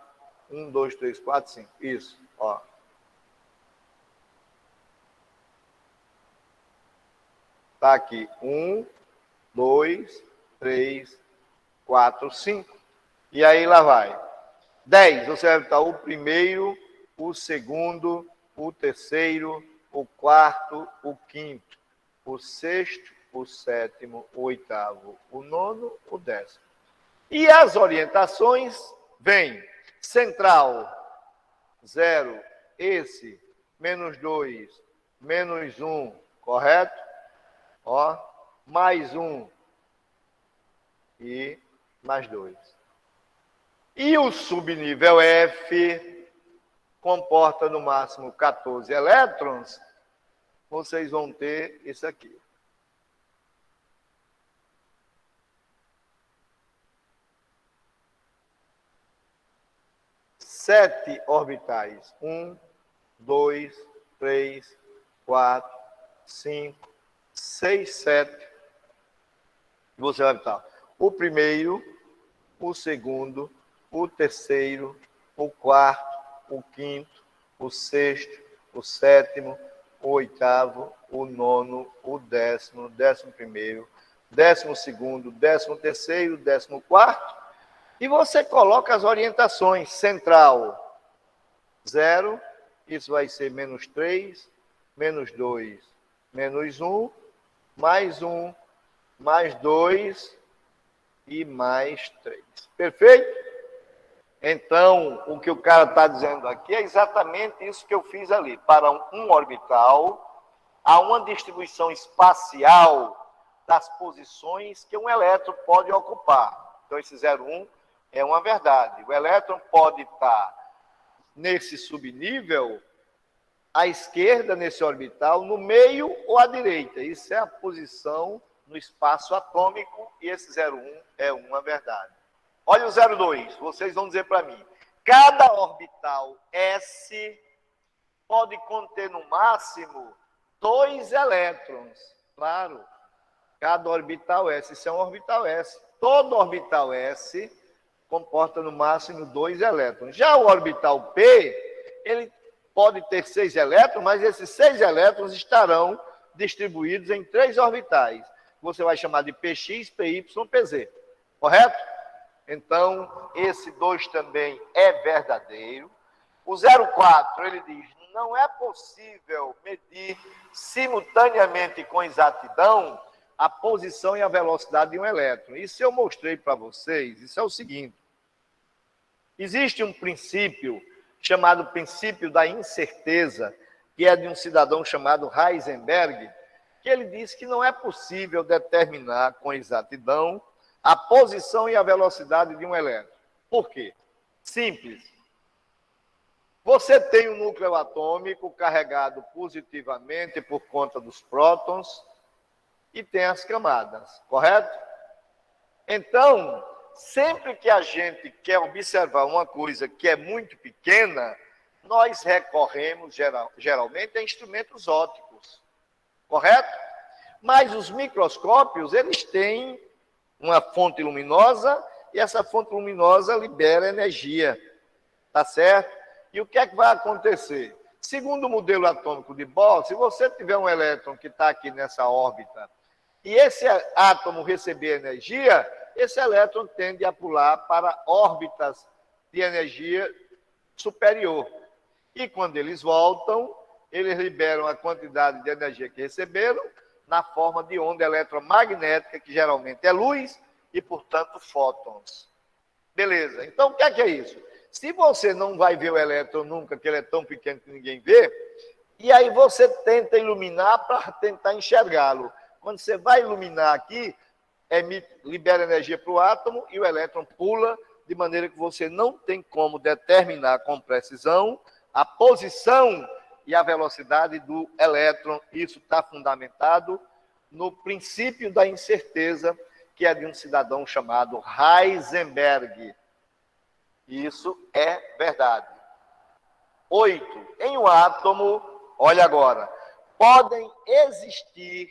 1, 2, 3, 4, 5. Isso, ó. Tá aqui. 1, 2, 3, 4, 5. E aí, lá vai. 10, você vai botar o primeiro, o segundo, o terceiro, o quarto, o quinto, o sexto, o sétimo, o oitavo, o nono, o décimo. E as orientações vêm central, 0, esse, menos 2, menos 1, correto? Ó, mais 1 e mais 2. E o subnível F comporta no máximo 14 elétrons, vocês vão ter isso aqui. Sete orbitais. 1, 2, 3, 4, 5, 6, 7. Você vai botar o primeiro, o segundo, o terceiro, o quarto, o quinto, o sexto, o sétimo, o oitavo, o nono, o décimo, 11º, 12º, 13º, 14º, e você coloca as orientações. Central, 0, isso vai ser menos 3, menos 2, menos 1, mais 1, mais 2 e mais 3. Perfeito? Então, o que o cara está dizendo aqui é exatamente isso que eu fiz ali. Para um orbital, há uma distribuição espacial das posições que um elétron pode ocupar. Então, esse 0,1 é uma verdade. O elétron pode estar nesse subnível, à esquerda, nesse orbital, no meio ou à direita. Isso é a posição no espaço atômico, e esse 0,1 é uma verdade. Olha o 0,2, vocês vão dizer para mim. Cada orbital S pode conter, no máximo, 2 elétrons. Claro, cada orbital S, isso é um orbital S. Todo orbital S comporta, no máximo, 2 elétrons. Já o orbital P, ele pode ter 6 elétrons, mas esses 6 elétrons estarão distribuídos em 3 orbitais. Você vai chamar de PX, PY, PZ. Correto? Então, esse 2 também é verdadeiro. O 0,4, ele diz, não é possível medir simultaneamente com exatidão a posição e a velocidade de um elétron. Isso eu mostrei para vocês. Isso é o seguinte. Existe um princípio chamado princípio da incerteza, que é de um cidadão chamado Heisenberg, que ele diz que não é possível determinar com exatidão a posição e a velocidade de um elétron. Por quê? Simples. Você tem um núcleo atômico carregado positivamente por conta dos prótons e tem as camadas, correto? Então, sempre que a gente quer observar uma coisa que é muito pequena, nós recorremos geralmente a instrumentos ópticos, correto? Mas os microscópios, eles têm uma fonte luminosa, e essa fonte luminosa libera energia, tá certo? E o que é que vai acontecer? Segundo o modelo atômico de Bohr, se você tiver um elétron que está aqui nessa órbita, e esse átomo receber energia, esse elétron tende a pular para órbitas de energia superior. E quando eles voltam, eles liberam a quantidade de energia que receberam na forma de onda eletromagnética, que geralmente é luz, e, portanto, fótons. Beleza. Então, o que é isso? Se você não vai ver o elétron nunca, que ele é tão pequeno que ninguém vê, e aí você tenta iluminar para tentar enxergá-lo. Quando você vai iluminar aqui, libera energia para o átomo e o elétron pula, de maneira que você não tem como determinar com precisão a posição e a velocidade do elétron. Isso está fundamentado no princípio da incerteza, que é de um cidadão chamado Heisenberg. Isso é verdade. 8. Em um átomo, olha agora, podem existir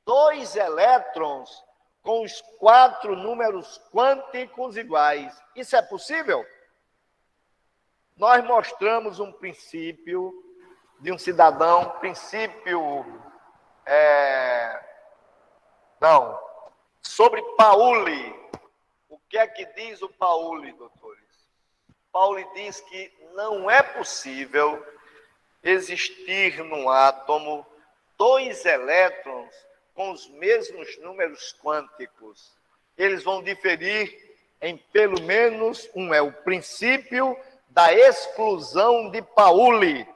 2 elétrons com os 4 números quânticos iguais. Isso é possível? Nós mostramos um princípio de um cidadão, sobre Pauli. O que é que diz o Pauli, doutores? Pauli diz que não é possível existir num átomo 2 elétrons com os mesmos números quânticos. Eles vão diferir em pelo menos um. É o princípio da exclusão de Pauli.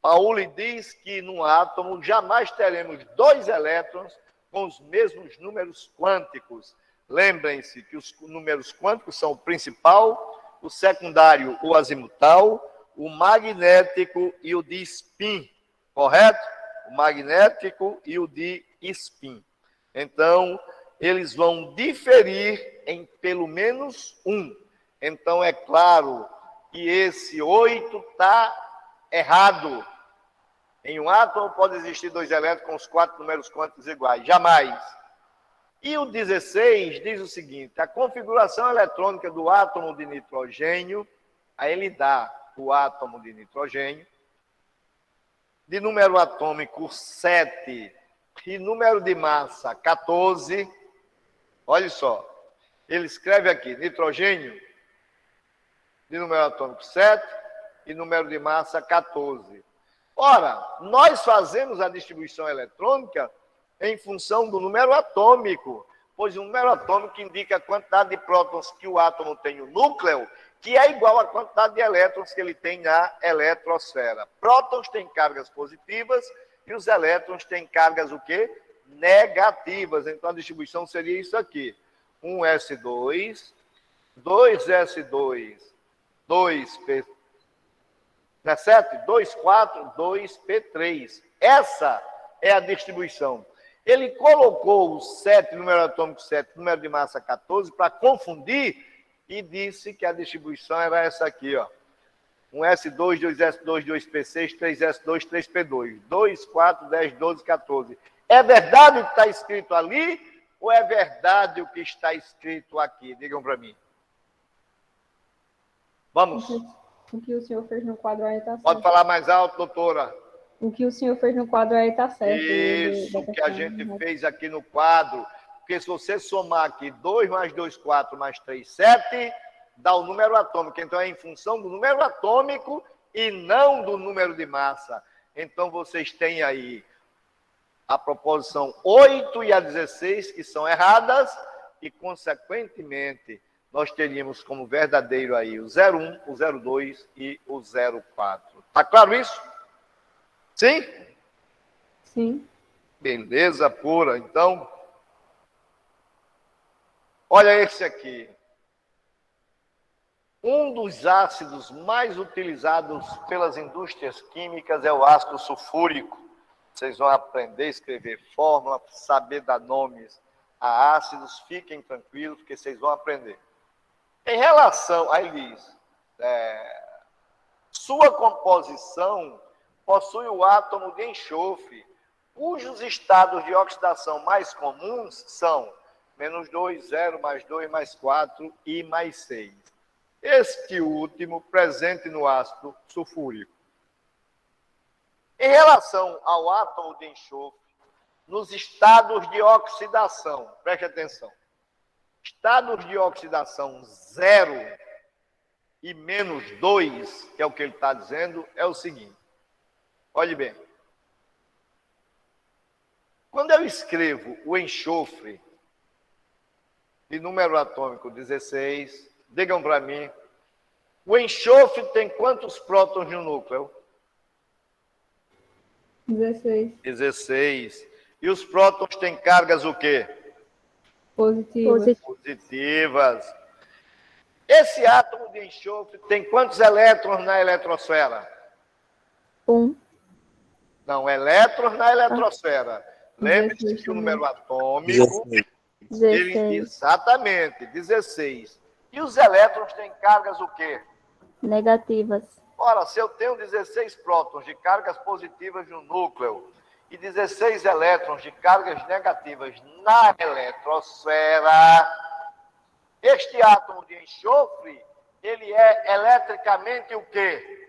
Pauli diz que num átomo jamais teremos 2 elétrons com os mesmos números quânticos. Lembrem-se que os números quânticos são o principal, o secundário, o azimutal, o magnético e o de spin, correto? O magnético e o de spin. Então, eles vão diferir em pelo menos um. Então, é claro que esse 8 está errado. Em um átomo pode existir 2 elétrons com os 4 números quânticos iguais. Jamais. E o 16 diz o seguinte: a configuração eletrônica do átomo de nitrogênio, aí ele dá o átomo de nitrogênio, de número atômico 7 e número de massa 14. Olha só, ele escreve aqui, nitrogênio, de número atômico 7 e número de massa 14. Ora, nós fazemos a distribuição eletrônica em função do número atômico, pois o número atômico indica a quantidade de prótons que o átomo tem no núcleo que é igual à quantidade de elétrons que ele tem na eletrosfera. Prótons têm cargas positivas e os elétrons têm cargas o quê? Negativas. Então, a distribuição seria isso aqui. 1s2, 2s2, 2p, não é certo? 2, 4, 2p3. Essa é a distribuição. Ele colocou o 7, número atômico 7, número de massa 14, para confundir, e disse que a distribuição era essa aqui, ó. 1s2, 2s2, 2p6, 3s2, 3p2. 2, 4, 10, 12, 14. É verdade o que está escrito ali ou é verdade o que está escrito aqui? Digam para mim. Vamos. O que o senhor fez no quadro aí tá certo. Pode falar mais alto, doutora. O que o senhor fez no quadro aí tá certo. Isso que a gente fez aqui no quadro. Porque se você somar aqui 2 mais 2, 4, mais 3, 7, dá o número atômico. Então, é em função do número atômico e não do número de massa. Então, vocês têm aí a proposição 8 e a 16, que são erradas, e, consequentemente, nós teríamos como verdadeiro aí o 01, o 02 e o 04. Tá claro isso? Sim? Sim. Beleza pura. Então, olha esse aqui. Um dos ácidos mais utilizados pelas indústrias químicas é o ácido sulfúrico. Vocês vão aprender a escrever fórmula, saber dar nomes a ácidos. Fiquem tranquilos, porque vocês vão aprender. Em relação, aí diz, sua composição possui o átomo de enxofre, cujos estados de oxidação mais comuns são -2, 0, +2, +4 e +6. Este último presente no ácido sulfúrico. Em relação ao átomo de enxofre, nos estados de oxidação, preste atenção, estados de oxidação 0 e -2, que é o que ele está dizendo, é o seguinte. Olhe bem. Quando eu escrevo o enxofre de número atômico 16, digam para mim, o enxofre tem quantos prótons no núcleo? 16. 16. E os prótons têm cargas o quê? Positivas. Positivas. Esse átomo de enxofre tem quantos elétrons na eletrosfera? 1. Não, elétrons na eletrosfera. Lembre-se que o número atômico... 16. Exatamente, 16. E os elétrons têm cargas o quê? Negativas. Ora, se eu tenho 16 prótons de cargas positivas no núcleo e 16 elétrons de cargas negativas na eletrosfera, este átomo de enxofre, ele é eletricamente o quê?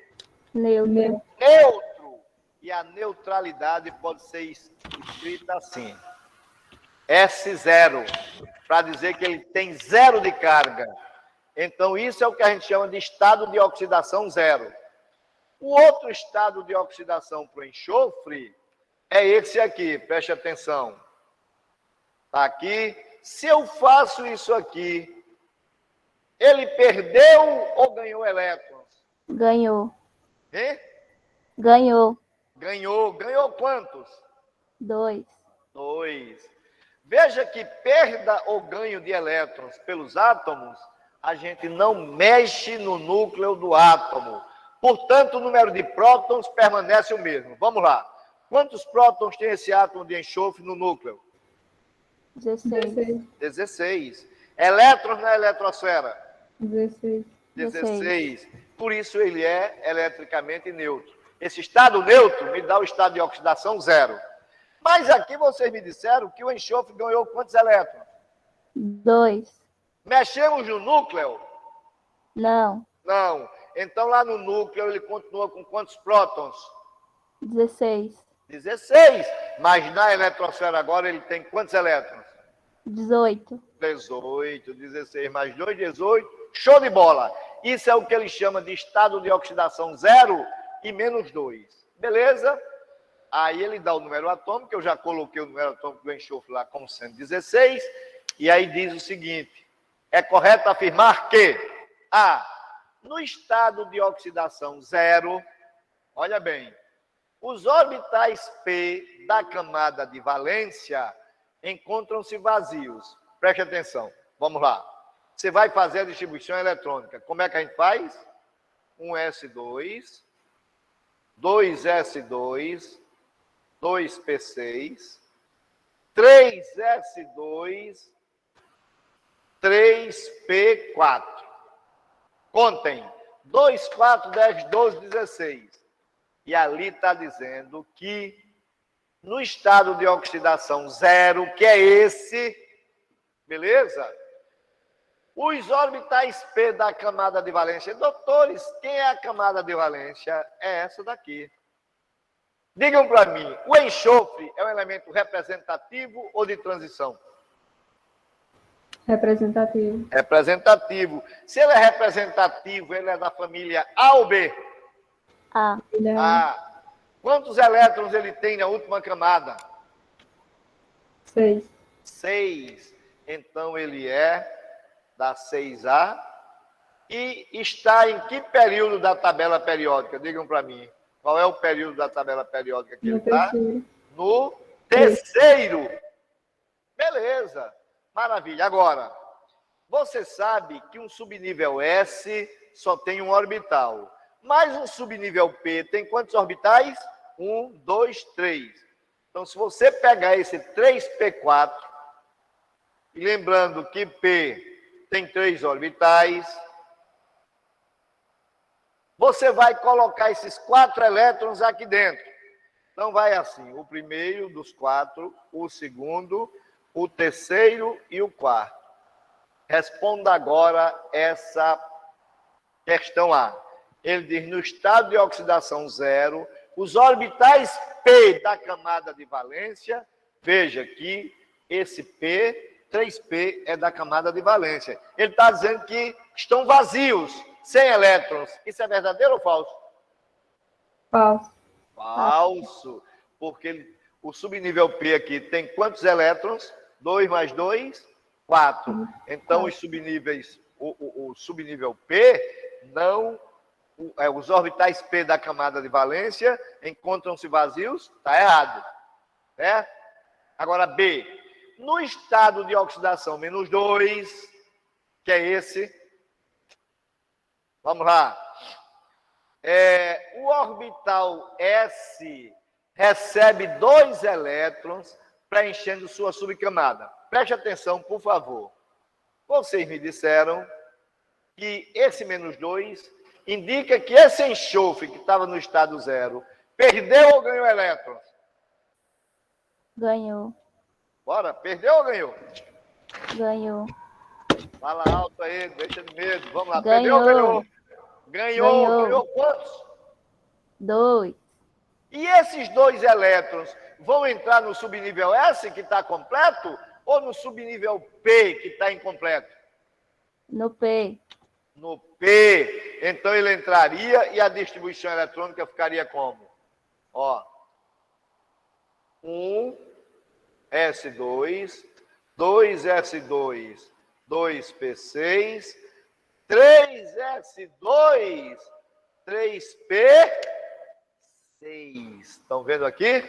Neutro. Neutro. E a neutralidade pode ser escrita assim. S0, para dizer que ele tem 0 de carga. Então, isso é o que a gente chama de estado de oxidação 0. O outro estado de oxidação para o enxofre é esse aqui, preste atenção. Está aqui. Se eu faço isso aqui, ele perdeu ou ganhou elétrons? Ganhou. Hein? Ganhou. Ganhou. Ganhou quantos? 2. 2. Veja que perda ou ganho de elétrons pelos átomos, a gente não mexe no núcleo do átomo. Portanto, o número de prótons permanece o mesmo. Vamos lá. Quantos prótons tem esse átomo de enxofre no núcleo? 16. 16. Elétrons na eletrosfera? 16. 16. Por isso ele é eletricamente neutro. Esse estado neutro me dá o estado de oxidação 0. Mas aqui vocês me disseram que o enxofre ganhou quantos elétrons? 2. Mexemos no núcleo? Não. Não. Então lá no núcleo ele continua com quantos prótons? 16. 16. Mas na eletrosfera agora ele tem quantos elétrons? 18. 18. 16 mais 2, 18. Show de bola. Isso é o que ele chama de estado de oxidação 0 e -2. Beleza? Aí ele dá o número atômico, eu já coloquei o número atômico do enxofre lá como sendo 16, e aí diz o seguinte, é correto afirmar que A, no estado de oxidação zero, olha bem, os orbitais P da camada de valência encontram-se vazios. Preste atenção, vamos lá. Você vai fazer a distribuição eletrônica. Como é que a gente faz? 1s2, 2s2, 2p6, 3s2, 3p4. Contem. 2, 4, 10, 12, 16. E ali está dizendo que no estado de oxidação zero, que é esse, beleza? Os orbitais P da camada de valência. Doutores, quem é a camada de valência? É essa daqui. Digam para mim, o enxofre é um elemento representativo ou de transição? Representativo. Representativo. Se ele é representativo, ele é da família A ou B? A. A. Quantos elétrons ele tem na última camada? 6. 6. Então ele é da 6A e está em que período da tabela periódica? Digam para mim. Qual é o período da tabela periódica que ele está? No terceiro. Beleza. Maravilha. Agora, você sabe que um subnível S só tem um orbital. Mas um subnível P tem quantos orbitais? 1, 2, 3. Então, se você pegar esse 3P4, e lembrando que P tem 3 orbitais, você vai colocar esses 4 elétrons aqui dentro. Então, vai assim, o primeiro dos 4, o segundo, o terceiro e o quarto. Responda agora essa questão A. Ele diz, no estado de oxidação zero, os orbitais P da camada de valência, veja que esse P, 3P, é da camada de valência. Ele está dizendo que estão vazios, sem elétrons. Isso é verdadeiro ou falso? Falso. Falso, porque o subnível P aqui tem quantos elétrons? 2 mais 2, 4. Então, os subníveis, o subnível P não... os orbitais P da camada de valência encontram-se vazios, está errado. Né? Agora, B. No estado de oxidação menos 2, que é esse. Vamos lá. O orbital S recebe 2 elétrons preenchendo sua subcamada. Preste atenção, por favor. Vocês me disseram que esse menos 2 indica que esse enxofre que estava no estado zero perdeu ou ganhou elétrons? Ganhou. Bora, perdeu ou ganhou? Ganhou. Fala alto aí, deixa de medo. Vamos lá, Ganhou. perdeu ou ganhou? Ganhou quantos? 2. E esses 2 elétrons vão entrar no subnível S, que está completo, ou no subnível P, que está incompleto? No P. No P. Então ele entraria e a distribuição eletrônica ficaria como? Ó. 1S2, 2S2, 2P6, 3S2, 3P6. Estão vendo aqui?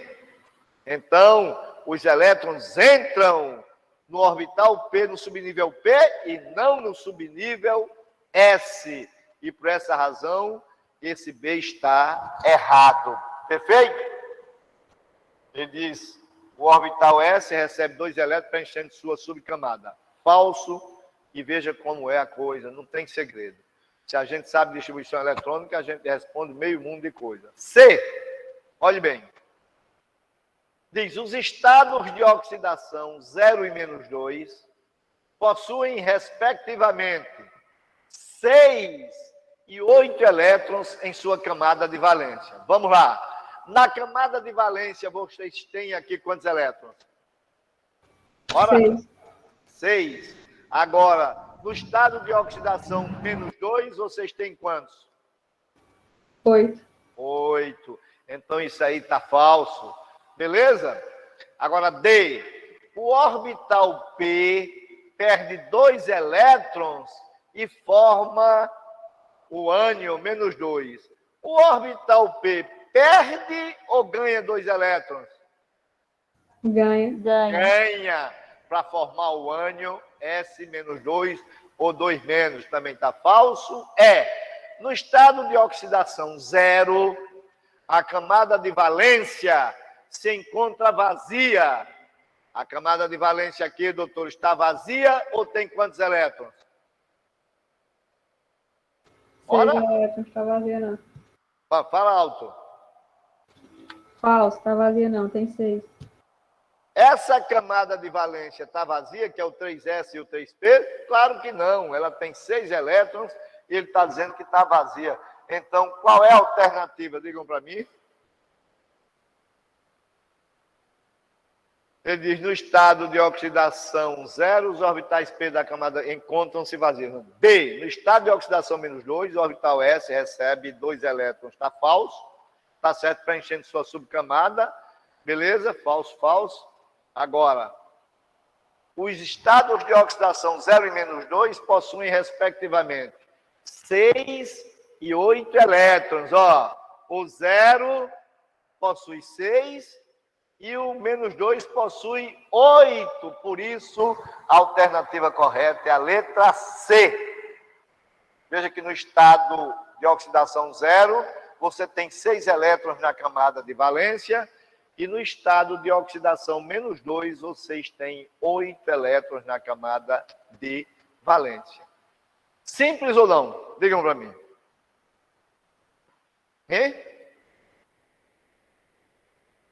Então, os elétrons entram no orbital P, no subnível P, e não no subnível S. E por essa razão, esse B está errado. Perfeito? Ele diz, o orbital S recebe 2 elétrons preenchendo sua subcamada. Falso, e veja como é a coisa, não tem segredo. Se a gente sabe distribuição eletrônica, a gente responde meio mundo de coisa. C, olhe bem. Diz, os estados de oxidação 0 e menos 2 possuem, respectivamente, 6 e 8 elétrons em sua camada de valência. Vamos lá. Na camada de valência, vocês têm aqui quantos elétrons? Ora, 6. Agora, no estado de oxidação menos 2, vocês têm quantos? 8. 8. Então, isso aí está falso. Beleza? Agora, D. O orbital P perde 2 elétrons e forma o ânion menos 2. O orbital P perde ou ganha 2 elétrons? Ganha. Ganha. Para formar o ânion, S menos 2 ou 2 menos, também está falso. No estado de oxidação 0, a camada de valência se encontra vazia. A camada de valência aqui, doutor, está vazia ou tem quantos elétrons? 6 elétrons, está vazia não. Fala alto. Falso, está vazia não, tem 6. Essa camada de valência está vazia, que é o 3s e o 3p? Claro que não, ela tem 6 elétrons e ele está dizendo que está vazia. Então, qual é a alternativa? Digam para mim. Ele diz, no estado de oxidação 0, os orbitais P da camada encontram-se vazios. B, no estado de oxidação menos 2, o orbital S recebe 2 elétrons. Está falso. Está certo, preenchendo sua subcamada. Beleza? Falso, falso. Agora, os estados de oxidação 0 e menos 2 possuem, respectivamente, 6 e 8 elétrons. O 0 possui 6 e o menos 2 possui 8. Por isso, a alternativa correta é a letra C. Veja que no estado de oxidação 0, você tem 6 elétrons na camada de valência, e no estado de oxidação menos 2, vocês têm 8 elétrons na camada de valência. Simples ou não? Digam para mim. Hein?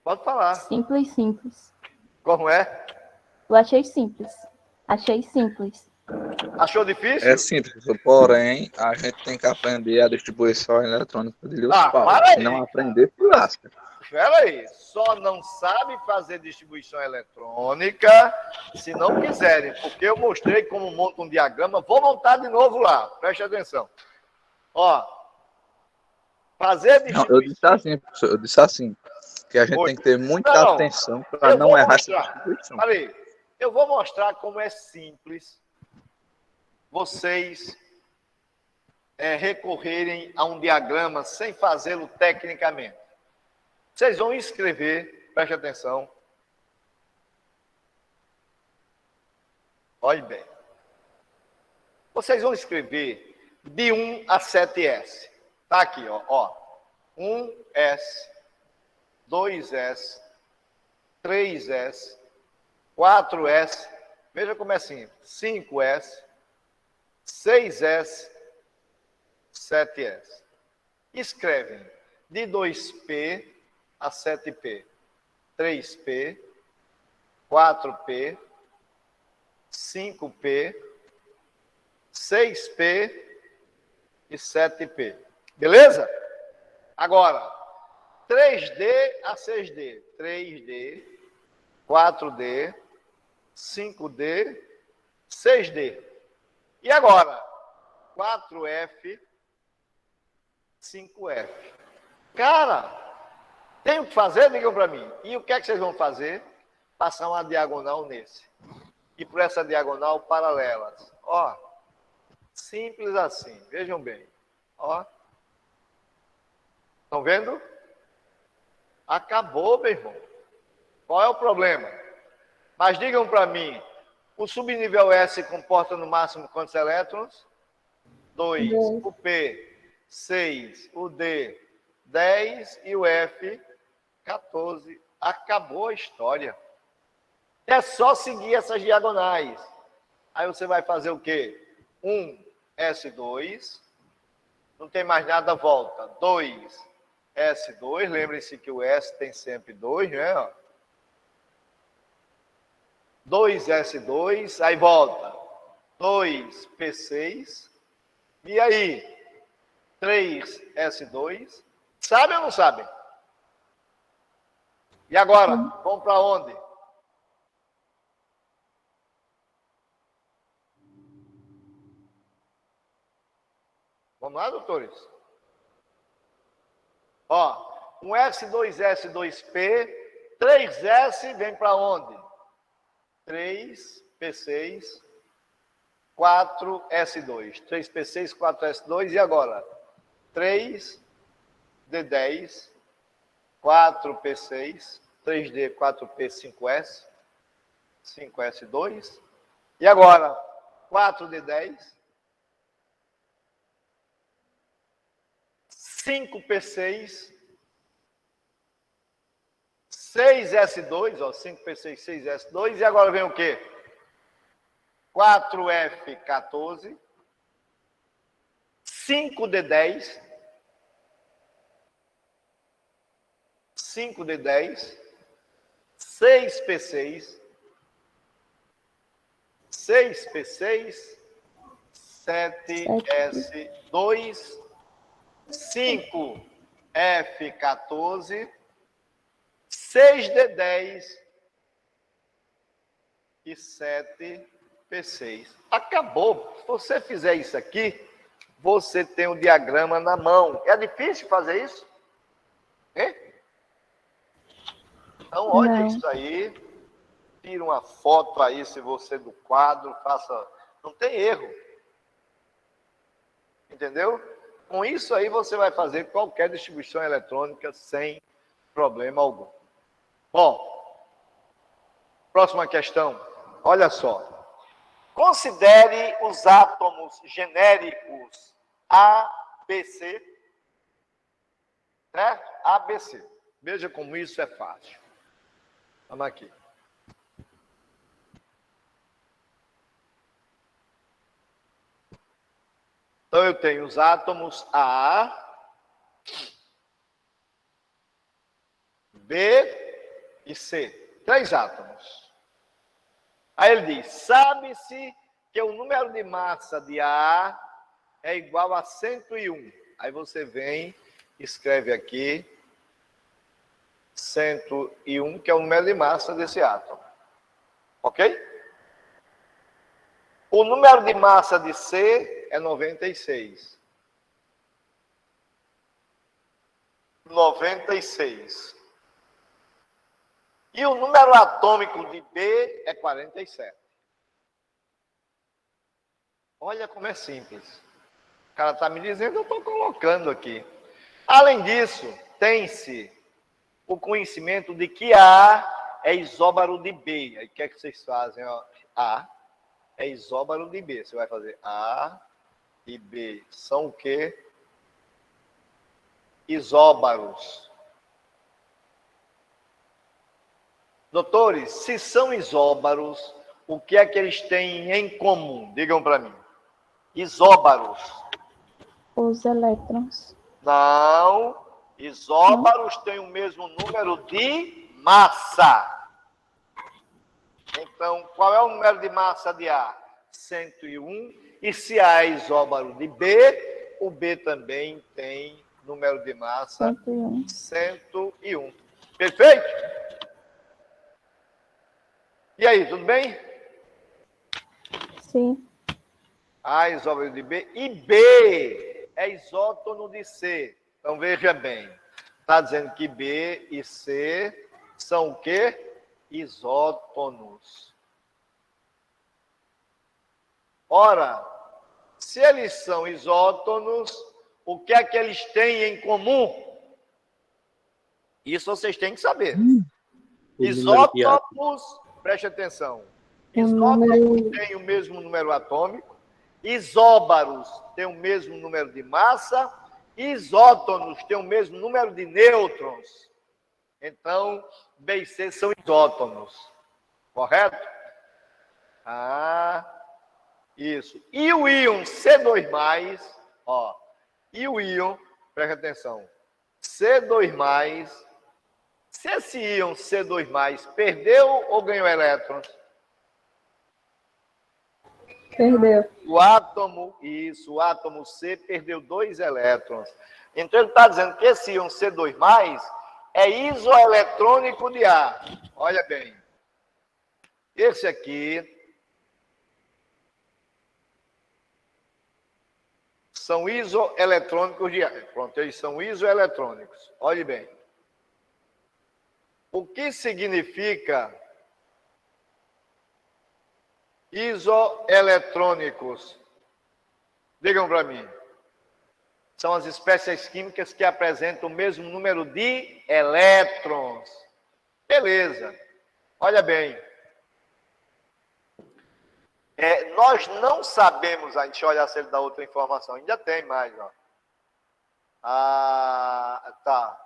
Pode falar. Simples. Como é? Eu achei simples. Achou difícil? É simples, porém, a gente tem que aprender a distribuição eletrônica de Lewis Powell. para aí. Não aprender, se lasca. Espera aí, só não sabe fazer distribuição eletrônica se não quiserem, porque eu mostrei como monta um diagrama, vou montar de novo lá, preste atenção. Fazer Não, distribuição... eu disse assim, que a gente tem que ter muita atenção para não errar essa distribuição. Olha aí, eu vou mostrar como é simples vocês recorrerem a um diagrama sem fazê-lo tecnicamente. Vocês vão escrever, preste atenção. Olhe bem. Vocês vão escrever de 1 a 7S. Tá aqui, ó. 1S, 2S, 3S, 4S. Veja como é simples. 5S, 6S, 7S. Escrevem de 2P a 7P, 3P, 4P, 5P, 6P e 7P. Beleza? Agora, 3D a 6D, 3D, 4D, 5D, 6D. E agora, 4F, 5F. Cara, tem o que fazer? Digam para mim. E o que é que vocês vão fazer? Passar uma diagonal nesse. E por essa diagonal, paralelas. Simples assim. Vejam bem. Estão vendo? Acabou, meu irmão. Qual é o problema? Mas digam para mim, o subnível S comporta no máximo quantos elétrons? 2. O P, 6. O D, 10. E o F, 14. Acabou a história. É só seguir essas diagonais. Aí você vai fazer o quê? 1S2. Não tem mais nada, volta. 2S2. Lembrem-se que o S tem sempre 2, né? 2S2. Aí volta. 2P6. E aí? 3S2. Sabe ou não sabe? E agora? Vamos para onde? Vamos lá, doutores? Um S2S, 2P, 3S vem para onde? 3P6, 4S2. 3P6, 4S2. E agora? 3D10, 4P6, 3D, 4P, 5S, 5S2. E agora? 4D10, 5P6, 6S2, ó, 5P6, 6S2. E agora vem o quê? 4F14, 5D10, 5D10, 6P6, 6P6, 7S2, 5F14, 6D10 e 7P6. Acabou. Se você fizer isso aqui, você tem o diagrama na mão. É difícil fazer isso? Hein? Então, olha Não. isso aí. Tira uma foto aí, se você do quadro, faça. Não tem erro. Entendeu? Com isso aí, você vai fazer qualquer distribuição eletrônica sem problema algum. Bom, próxima questão. Olha só. Considere os átomos genéricos A, B, C. Certo? A, B, C. Veja como isso é fácil. Vamos aqui. Então, eu tenho os átomos A, B e C. 3 átomos. Aí ele diz, sabe-se que o número de massa de A é igual a 101. Aí você vem, escreve aqui, 101, que é o número de massa desse átomo. Ok? O número de massa de C é 96. 96. E o número atômico de B é 47. Olha como é simples. O cara está me dizendo, eu estou colocando aqui. Além disso, tem-se o conhecimento de que A é isóbaro de B. Aí o que é que vocês fazem? Ó? A é isóbaro de B. Você vai fazer A e B. São o quê? Isóbaros. Doutores, se são isóbaros, o que é que eles têm em comum? Digam para mim. Isóbaros. Os elétrons. Não. Isóbaros têm o mesmo número de massa. Então, qual é o número de massa de A? 101. E se A é isóbaro de B, o B também tem número de massa 101. 101. Perfeito? E aí, tudo bem? Sim. A é isóbaro de B. E B é isótono de C. Então, veja bem. Está dizendo que B e C são o quê? Isótonos. Ora, se eles são isótonos, o que é que eles têm em comum? Isso vocês têm que saber. Isótopos, preste atenção. Isótopos têm o mesmo número atômico, isóbaros têm o mesmo número de massa, isótonos têm o mesmo número de nêutrons. Então, B e C são isótonos. Correto? Ah, isso. E o íon C2+, ó. E o íon, preste atenção, C2+, se esse íon C2+, perdeu ou ganhou elétrons? Perdeu. O átomo C perdeu 2 elétrons. Então, ele está dizendo que esse íon C2+, é isoeletrônico de A. Olha bem. Esse aqui são isoeletrônicos de A. Pronto, eles são isoeletrônicos. Olhe bem. O que significa Isoeletrônicos. Digam para mim. São as espécies químicas que apresentam o mesmo número de elétrons. Beleza. Olha bem. Nós não sabemos, a gente olha se ele dá outra informação. Ainda tem mais, ó. Tá.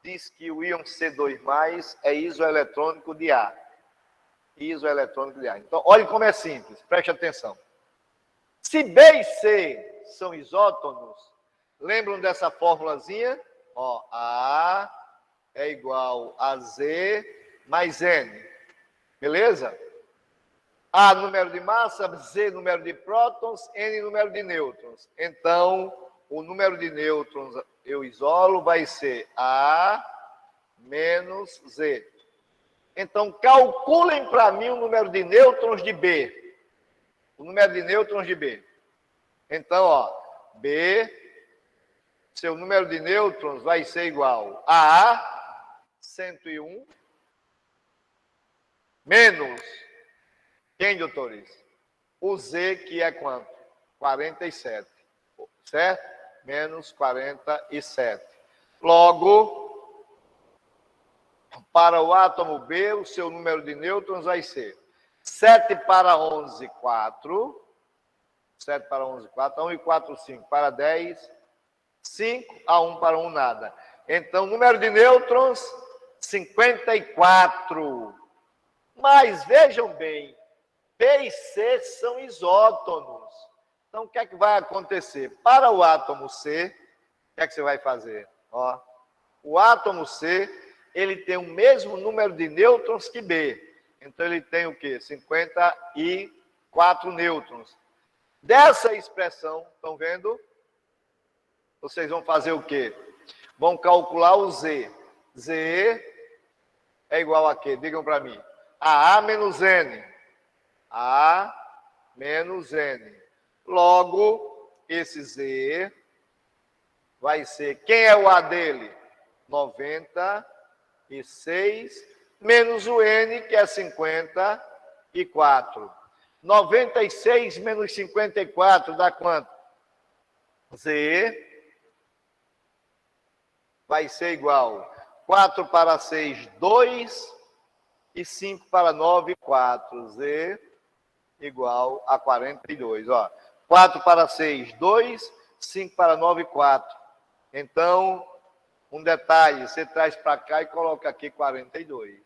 Diz que o íon C2+ é isoeletrônico de A. Isoeletrônico de A. Então, olha como é simples, preste atenção. Se B e C são isótonos, lembram dessa formulazinha? Ó, A é igual a Z mais N. Beleza? A, número de massa, Z, número de prótons, N, número de nêutrons. Então, o número de nêutrons eu isolo, vai ser A menos Z. Então, calculem para mim o número de nêutrons de B. O número de nêutrons de B. Então, ó, B, seu número de nêutrons vai ser igual a A, 101, menos, quem, doutores? O Z, que é quanto? 47, certo? Menos 47. Logo, para o átomo B, o seu número de nêutrons vai ser 7 para 11, 4. 7 para 11, 4. 1 e 4, 5 para 10. 5 a 1 para 1, nada. Então, número de nêutrons, 54. Mas, vejam bem, B e C são isótonos. Então, o que é que vai acontecer? Para o átomo C, o que é que você vai fazer? Ó, o átomo C, ele tem o mesmo número de nêutrons que B. Então, ele tem o quê? 54 nêutrons. Dessa expressão, estão vendo? Vocês vão fazer o quê? Vão calcular o Z. Z é igual a quê? Digam para mim. A menos N. A menos N. Logo, esse Z vai ser... Quem é o A dele? 96 menos o N, que é 54. 96 menos 54 dá quanto? Z vai ser igual 4 para 6, 2, e 5 para 9, 4. Z igual a 42. Ó, 4 para 6, 2, 5 para 9, 4. Então, um detalhe, você traz para cá e coloca aqui 42.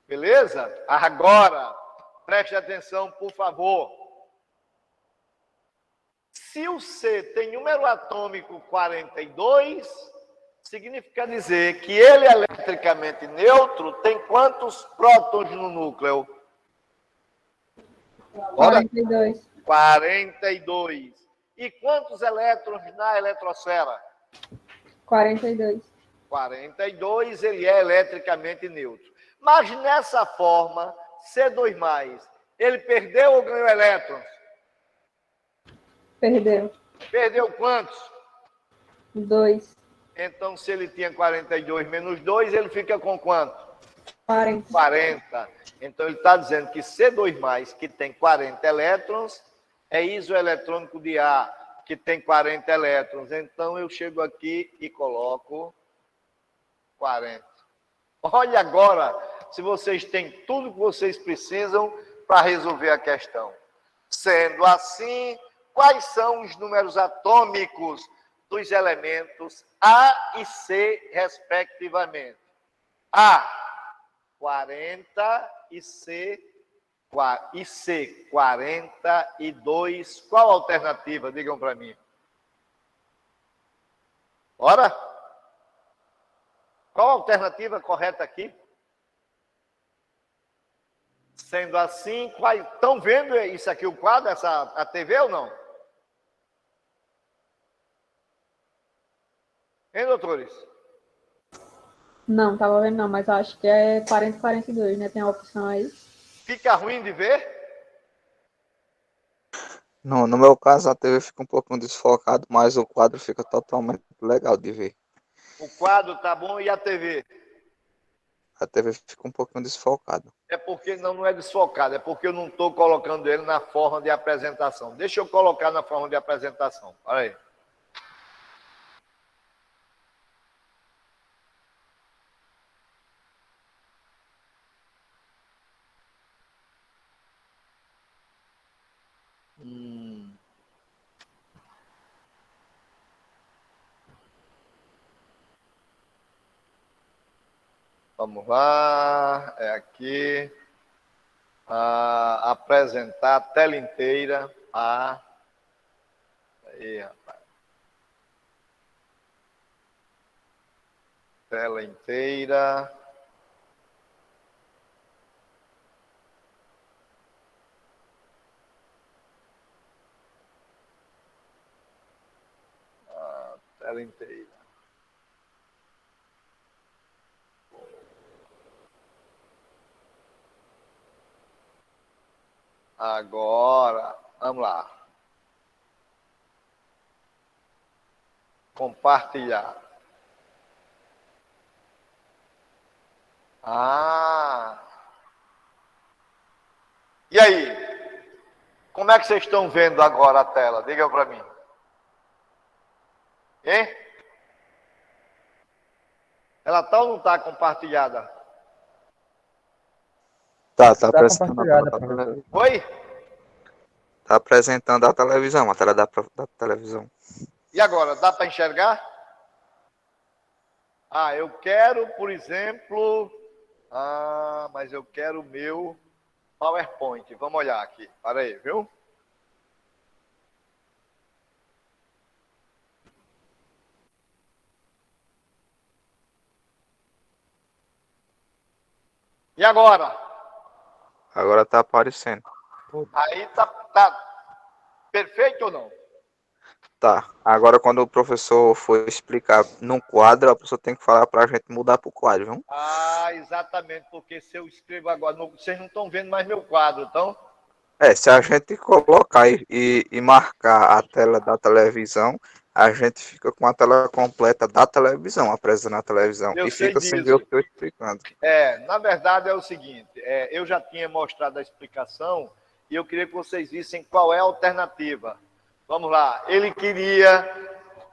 Beleza? Agora, preste atenção, por favor. Se o C tem número atômico 42, significa dizer que ele eletricamente neutro tem quantos prótons no núcleo? Ora, 42. 42. E quantos elétrons na eletrosfera? 42. 42, ele é eletricamente neutro. Mas nessa forma, C2+, ele perdeu ou ganhou elétrons? Perdeu. Perdeu quantos? 2. Então, se ele tinha 42 menos 2, ele fica com quanto? 40. 40. Então, ele está dizendo que C2+, que tem 40 elétrons, é isoeletrônico de A, que tem 40 elétrons. Então, eu chego aqui e coloco 40. Olha agora se vocês têm tudo que vocês precisam para resolver a questão. Sendo assim, quais são os números atômicos dos elementos A e C, respectivamente? A, 40 e C, 42. Qual a alternativa? Digam para mim. Ora? Qual a alternativa correta aqui? Sendo assim, estão vendo isso aqui, o quadro, a TV ou não? Hein, doutores? Não, tava vendo não, mas eu acho que é 40 e 42, né? Tem a opção aí. Fica ruim de ver? Não, no meu caso a TV fica um pouquinho desfocado, mas o quadro fica totalmente legal de ver. O quadro tá bom e a TV? A TV fica um pouquinho desfocada. É porque não é desfocado, é porque eu não estou colocando ele na forma de apresentação. Deixa eu colocar na forma de apresentação. Olha aí. Vamos lá, é aqui. Apresentar a tela inteira. Aí, rapaz. Tela inteira. Tela inteira. Agora, vamos lá. Compartilhar. E aí? Como é que vocês estão vendo agora a tela? Diga para mim. Hein? Ela está ou não está compartilhada? Tá Tá apresentando a tela compartilhada, da televisão. Oi? Tá apresentando a televisão, a tela da televisão. E agora, dá para enxergar? Eu quero, por exemplo... mas eu quero o meu PowerPoint. Vamos olhar aqui. Para aí, viu? E agora? Agora tá aparecendo. Aí tá perfeito ou não? Tá. Agora quando o professor for explicar num quadro, a pessoa tem que falar pra gente mudar pro quadro, viu? Exatamente, porque se eu escrevo agora, vocês não estão vendo mais meu quadro, então? Se a gente colocar e marcar a tela da televisão, a gente fica com a tela completa da televisão, apresentando a televisão. Eu E sei fica sem ver disso. o que eu estou explicando. Na verdade é o seguinte, eu já tinha mostrado a explicação e eu queria que vocês vissem qual é a alternativa. Vamos lá, ele queria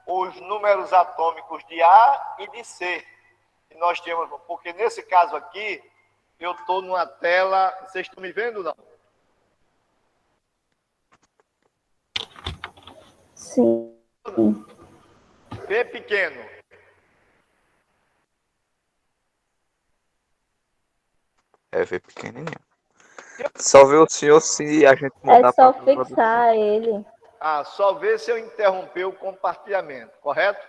os números atômicos de A e de C. E nós temos, porque nesse caso aqui, eu estou numa tela, vocês estão me vendo ou não? Sim. B pequeno. Ver pequenininho. Só ver o senhor se a gente mudar É só pra fixar ele. Só ver se eu interromper o compartilhamento, correto?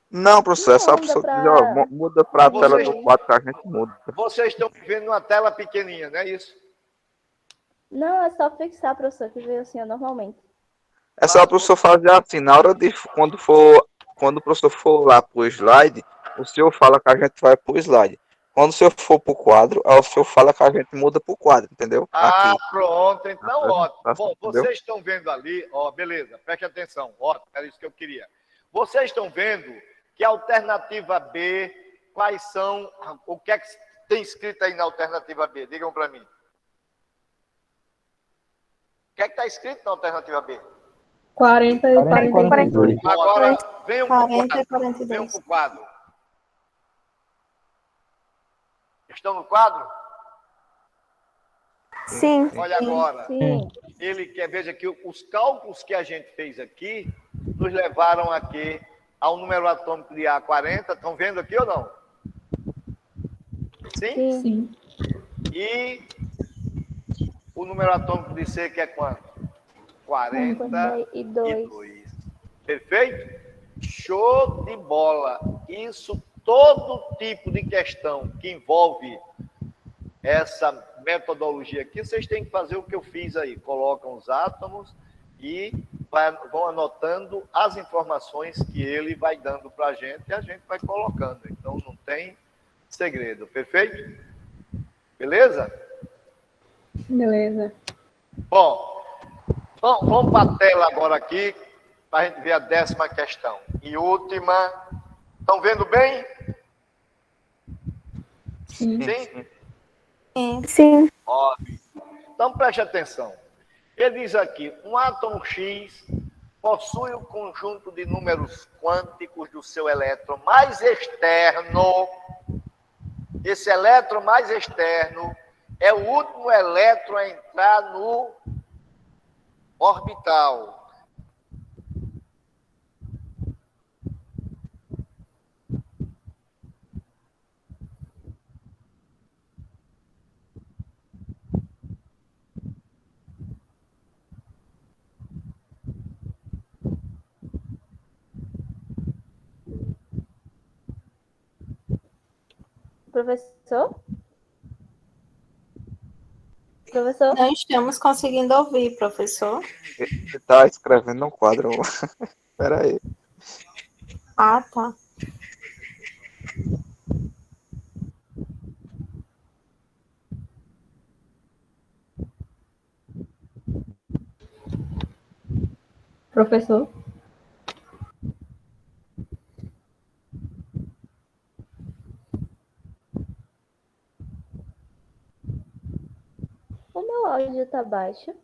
Não, professor, é só a Não, dá pessoa dizer, pra... muda para a Vocês- tela do quadro que a gente muda. Vocês estão vendo uma tela pequenininha, não é isso? Não, é só fixar, professor, que veio assim normalmente. É só a professor fazer assim, na hora de quando o professor for lá pro slide, o senhor fala que a gente vai pro slide. Quando o senhor for pro quadro, aí o senhor fala que a gente muda pro quadro, entendeu? Aqui. Pronto, então ótimo. Bom, Entendeu? vocês estão vendo ali, beleza, preste atenção, ótimo, era isso que eu queria. Vocês estão vendo que a alternativa B, quais são, o que é que tem escrito aí na alternativa B? Digam para mim. O que é que está escrito na alternativa B? 40 e 42. Agora, venham para o 40 e quadro. 42. Venham para o quadro. Estão no quadro? Sim. Olha agora. Sim. Ele quer, veja que os cálculos que a gente fez aqui nos levaram aqui ao número atômico de A40. Estão vendo aqui ou não? Sim? Sim. E o número atômico de C, que é quanto? 42. Perfeito? Show de bola. Isso, todo tipo de questão que envolve essa metodologia aqui, vocês têm que fazer o que eu fiz aí. Colocam os átomos e vão anotando as informações que ele vai dando para a gente e a gente vai colocando. Então, não tem segredo. Perfeito? Beleza? Beleza. Bom, vamos para a tela agora aqui, para a gente ver a 10ª questão. E última. Estão vendo bem? Sim. Sim? Sim. Ó, então preste atenção. Ele diz aqui, um átomo X possui o conjunto de números quânticos do seu elétron mais externo. Esse elétron mais externo é o último elétron a entrar no orbital. Professor? Professor? Não estamos conseguindo ouvir, professor. Ele tá escrevendo um quadro. Espera aí. Ah, tá. Professor? O meu áudio tá baixo.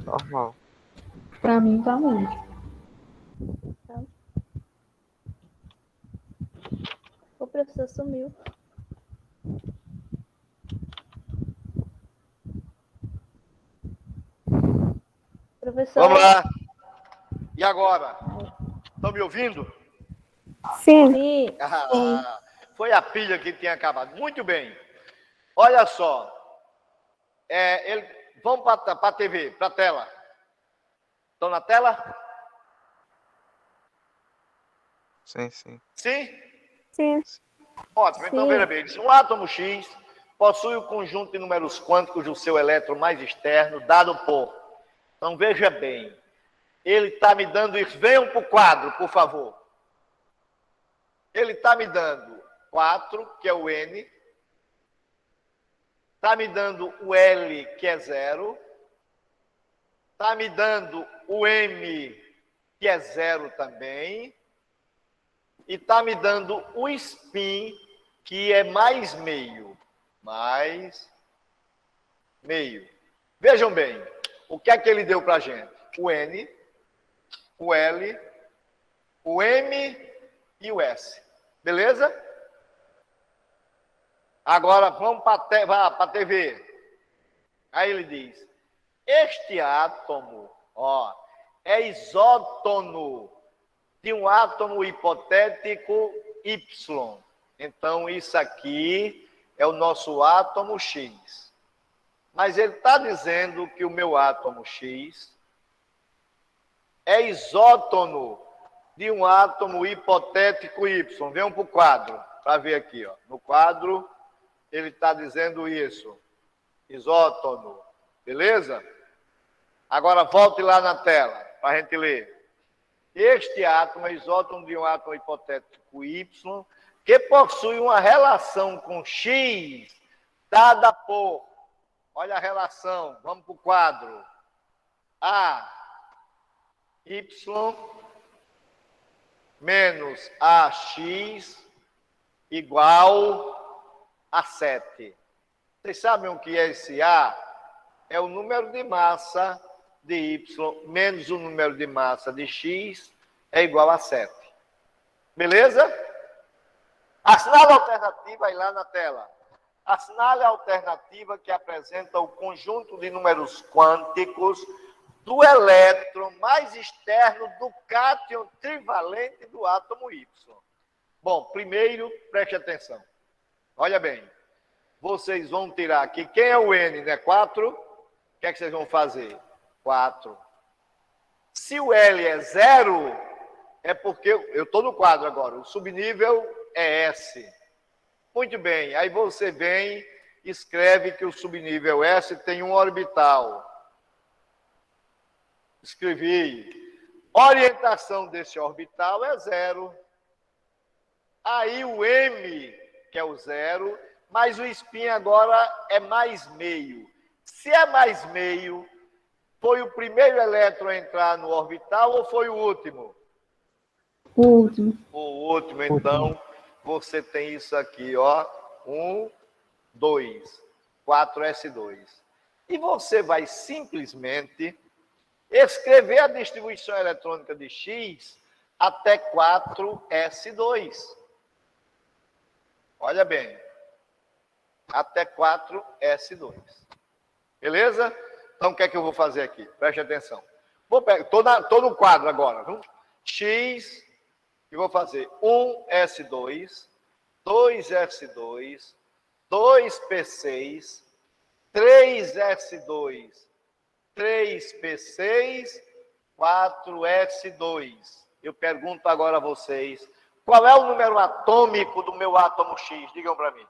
Normal. Pra mim tá muito. O professor sumiu. Professor? Vamos lá. E agora? Estão me ouvindo? Sim. Sim. Foi a pilha que tinha acabado. Muito bem. Olha só. Vamos para a TV, para a tela. Estão na tela? Sim, sim. Sim? Sim. Ótimo. Então, veja bem. Um átomo X possui o conjunto de números quânticos do seu elétron mais externo, dado por... Então, veja bem. Ele está me dando isso. Venham para o quadro, por favor. Ele está me dando 4, que é o N. Está me dando o L, que é 0. Está me dando o M, que é 0 também. E está me dando o spin, que é mais meio. Mais meio. Vejam bem, o que é que ele deu para a gente? O N, o L, o M e o S. Beleza? Agora vamos para a TV. Aí ele diz, este átomo, ó, é isótono de um átomo hipotético Y. Então, isso aqui é o nosso átomo X. Mas ele está dizendo que o meu átomo X é isótono de um átomo hipotético Y. Venham para o quadro, para ver aqui. Ó. No quadro, ele está dizendo isso. Isótono. Beleza? Agora, volte lá na tela, para a gente ler. Este átomo é isótono de um átomo hipotético Y, que possui uma relação com X, dada por... Olha a relação, vamos para o quadro. Y menos AX igual a 7. Vocês sabem o que é esse A? É o número de massa de Y menos o número de massa de X é igual a 7. Beleza? Assinale a alternativa aí lá na tela. Assinale a alternativa que apresenta o conjunto de números quânticos do elétron mais externo do cátion trivalente do átomo Y. Bom, primeiro, preste atenção. Olha bem. Vocês vão tirar aqui. Quem é o N, né? 4. O que é que vocês vão fazer? 4. Se o L é 0, é porque eu estou no quadro agora. O subnível é S. Muito bem. Aí você vem e escreve que o subnível S tem um orbital. Escrevi. Orientação desse orbital é 0. Aí o M, que é o 0, mas o spin agora é mais meio. Se é mais meio, foi o primeiro elétron a entrar no orbital ou foi o último? O último. O último, então, você tem isso aqui, ó. 1, 2, 4s2. E você vai simplesmente escrever a distribuição eletrônica de X até 4s2. Olha bem, até 4s2. Beleza? Então, o que é que eu vou fazer aqui? Preste atenção. Vou pegar, tô no quadro agora. Viu? X, e vou fazer 1s2, 2s2, 2p6, 3s2, 3p6, 4s2. Eu pergunto agora a vocês, qual é o número atômico do meu átomo X? Digam para mim.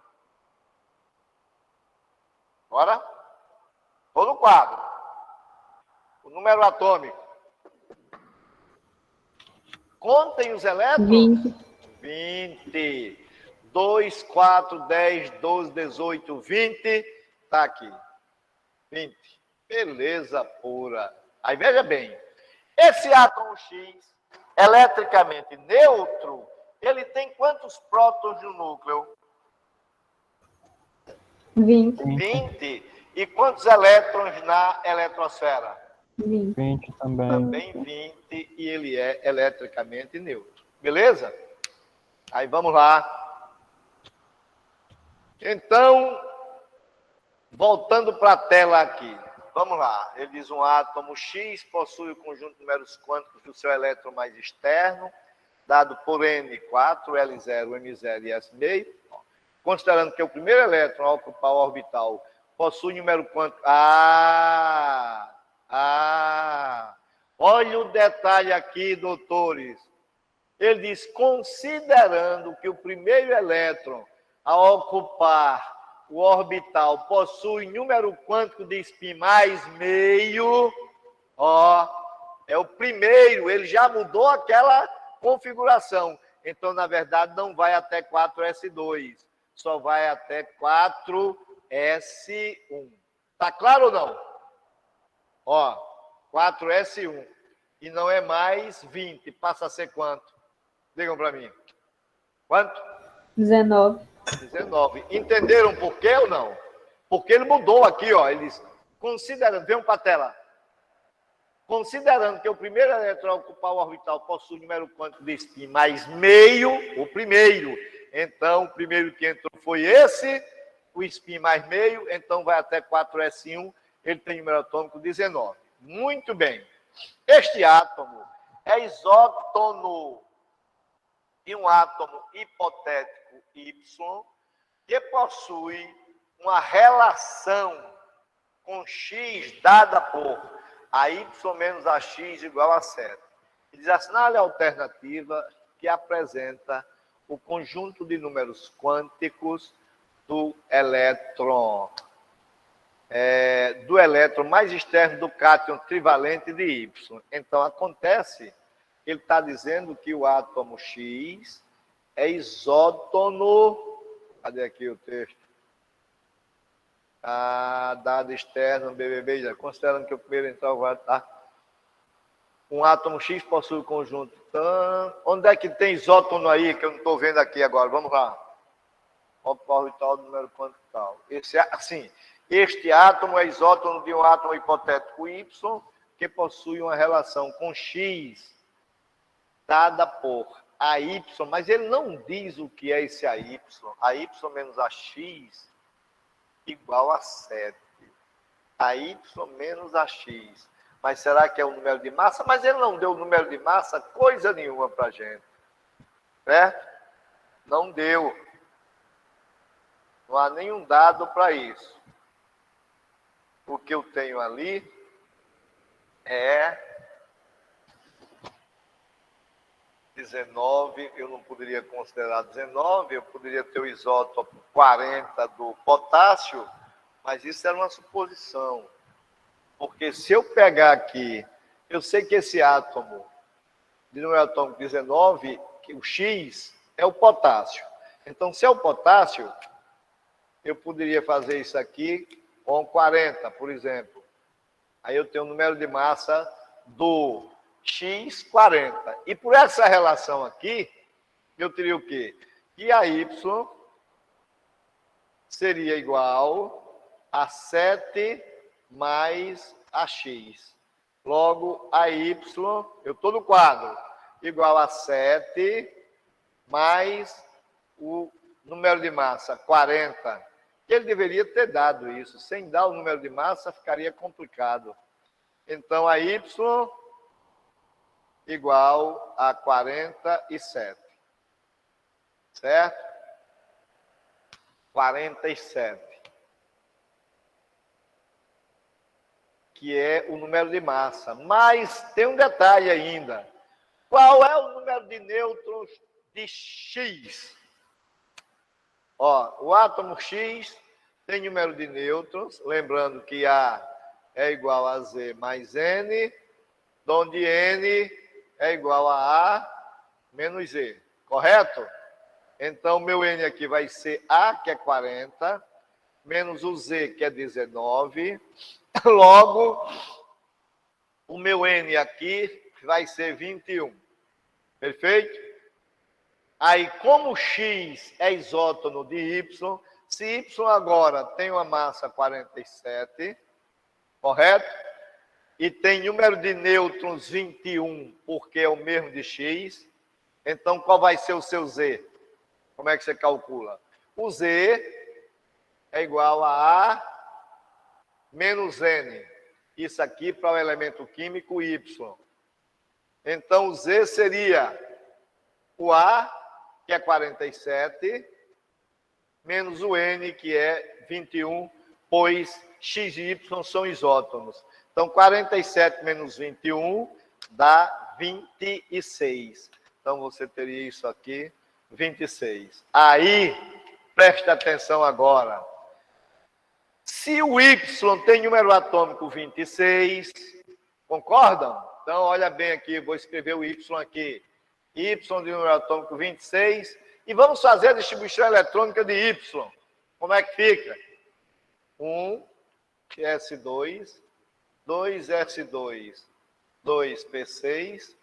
Bora? Estou no quadro. O número atômico. Contem os elétrons. 20. 2, 4, 10, 12, 18, 20. Está aqui. 20. Beleza pura. Aí veja bem. Esse átomo X, eletricamente neutro, ele tem quantos prótons no núcleo? 20. 20. E quantos elétrons na eletrosfera? 20. 20 também. Também 20, e ele é eletricamente neutro. Beleza? Aí vamos lá. Então, voltando para a tela aqui. Vamos lá. Ele diz um átomo X possui o conjunto de números quânticos do seu elétron mais externo, dado por N4, L0, M0 e S meio. Considerando que o primeiro elétron a ocupar o orbital possui número quântico. Olha o detalhe aqui, doutores. Ele diz, considerando que o primeiro elétron a ocupar o orbital possui número quântico de spin mais meio, ó, é o primeiro, ele já mudou aquela configuração. Então, na verdade, não vai até 4s2, só vai até 4s1. Tá claro ou não? Ó, 4s1. E não é mais 20, passa a ser quanto? Digam para mim. Quanto? 19. 19. Entenderam por quê ou não? Porque ele mudou aqui, ó. Ele diz, considerando, vem para a tela. Considerando que o primeiro elétron a ocupar o orbital possui o número quântico de spin mais meio, o primeiro. Então, o primeiro que entrou foi esse, o spin mais meio, então vai até 4s1, ele tem número atômico 19. Muito bem. Este átomo é isótono de um átomo hipotético Y, que possui uma relação com X dada por AY menos AX igual a 7. E diz, assinale a alternativa que apresenta o conjunto de números quânticos do elétron mais externo do cátion trivalente de Y. Então, acontece, ele está dizendo que o átomo X é isótono, cadê aqui o texto? Dado externo, BBB, considerando que o primeiro entrar vai estar. Um átomo X possui o conjunto. Onde é que tem isótono aí, que eu não estou vendo aqui agora? Vamos lá. Orbital do número quântico tal. Este átomo é isótono de um átomo hipotético Y, que possui uma relação com X, dada por AY, mas ele não diz o que é esse AY. AY menos AX igual a 7. AY menos AX. Mas será que é o número de massa? Mas ele não deu o número de massa coisa nenhuma para a gente. Certo? Não deu. Não há nenhum dado para isso. O que eu tenho ali é 19, eu não poderia considerar 19, eu poderia ter o isótopo 40 do potássio, mas isso era uma suposição. Porque se eu pegar aqui, eu sei que esse átomo, de número atômico 19, que o X é o potássio. Então, se é o potássio, eu poderia fazer isso aqui com 40, por exemplo. Aí eu tenho o número de massa do X 40. E por essa relação aqui, eu teria o quê? Que a Y seria igual a 7 mais a x. Logo, a y, eu estou no quadro, igual a 7 mais o número de massa, 40. Ele deveria ter dado isso. Sem dar o número de massa, ficaria complicado. Então, a y igual a 47. Certo? 47. Que é o número de massa. Mas tem um detalhe ainda. Qual é o número de nêutrons de X? Ó, o átomo X tem número de nêutrons, lembrando que A é igual a Z mais N, onde N é igual a A menos Z, correto? Então, meu N aqui vai ser A, que é 40, menos o Z, que é 19. Logo, o meu N aqui vai ser 21. Perfeito? Aí, como X é isótono de Y, se Y agora tem uma massa 47, correto? E tem número de nêutrons 21, porque é o mesmo de X, então qual vai ser o seu Z? Como é que você calcula? O Z é igual a A menos N. Isso aqui para o elemento químico Y. Então, o Z seria o A, que é 47, menos o N, que é 21, pois X e Y são isótonos. Então, 47 menos 21 dá 26. Então, você teria isso aqui, 26. Aí, preste atenção agora. Se o Y tem número atômico 26, concordam? Então, olha bem aqui, vou escrever o Y aqui. Y de número atômico 26. E vamos fazer a distribuição eletrônica de Y. Como é que fica? 1s2, 2s2, 2p6,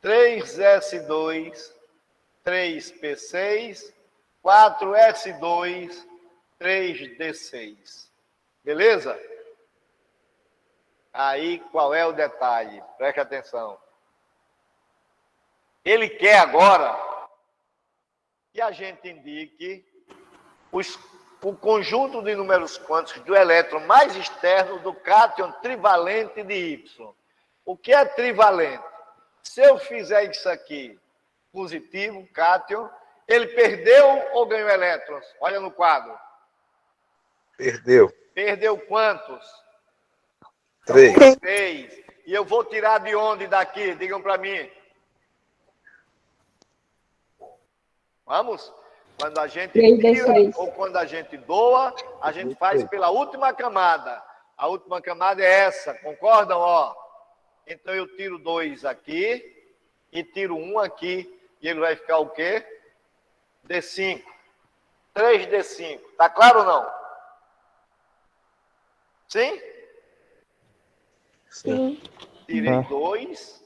3s2, 3p6, 4s2, 3d6. Beleza? Aí, qual é o detalhe? Preste atenção. Ele quer agora que a gente indique o conjunto de números quânticos do elétron mais externo do cátion trivalente de Y. O que é trivalente? Se eu fizer isso aqui positivo, cátion, ele perdeu ou ganhou elétrons? Olha no quadro. Perdeu. Perdeu quantos? 3. 3. E eu vou tirar de onde daqui? Digam para mim. Vamos? Quando a gente tira ou quando a gente doa, a gente faz pela última camada. A última camada é essa, concordam? Ó. Então eu tiro 2 aqui e tiro 1 aqui. E ele vai ficar o quê? D5. 3D5. Tá claro ou não? Sim? Sim. Tirei 2.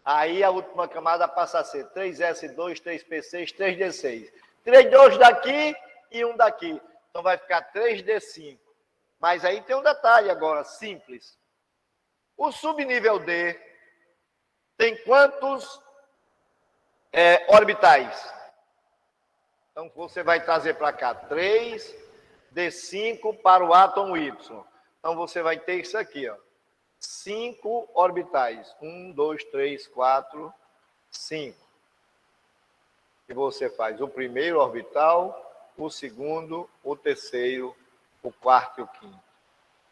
Aí a última camada passa a ser 3S2, 3P6, 3D6. Tirei 2 daqui e 1 daqui. Então vai ficar 3D5. Mas aí tem um detalhe agora, simples. O subnível D tem quantos orbitais? Então você vai trazer para cá 3D5 para o átomo Y. Então você vai ter isso aqui, ó. 5 orbitais. 1, 2, 3, 4, 5. E você faz o primeiro orbital, o segundo, o terceiro, o quarto e o quinto.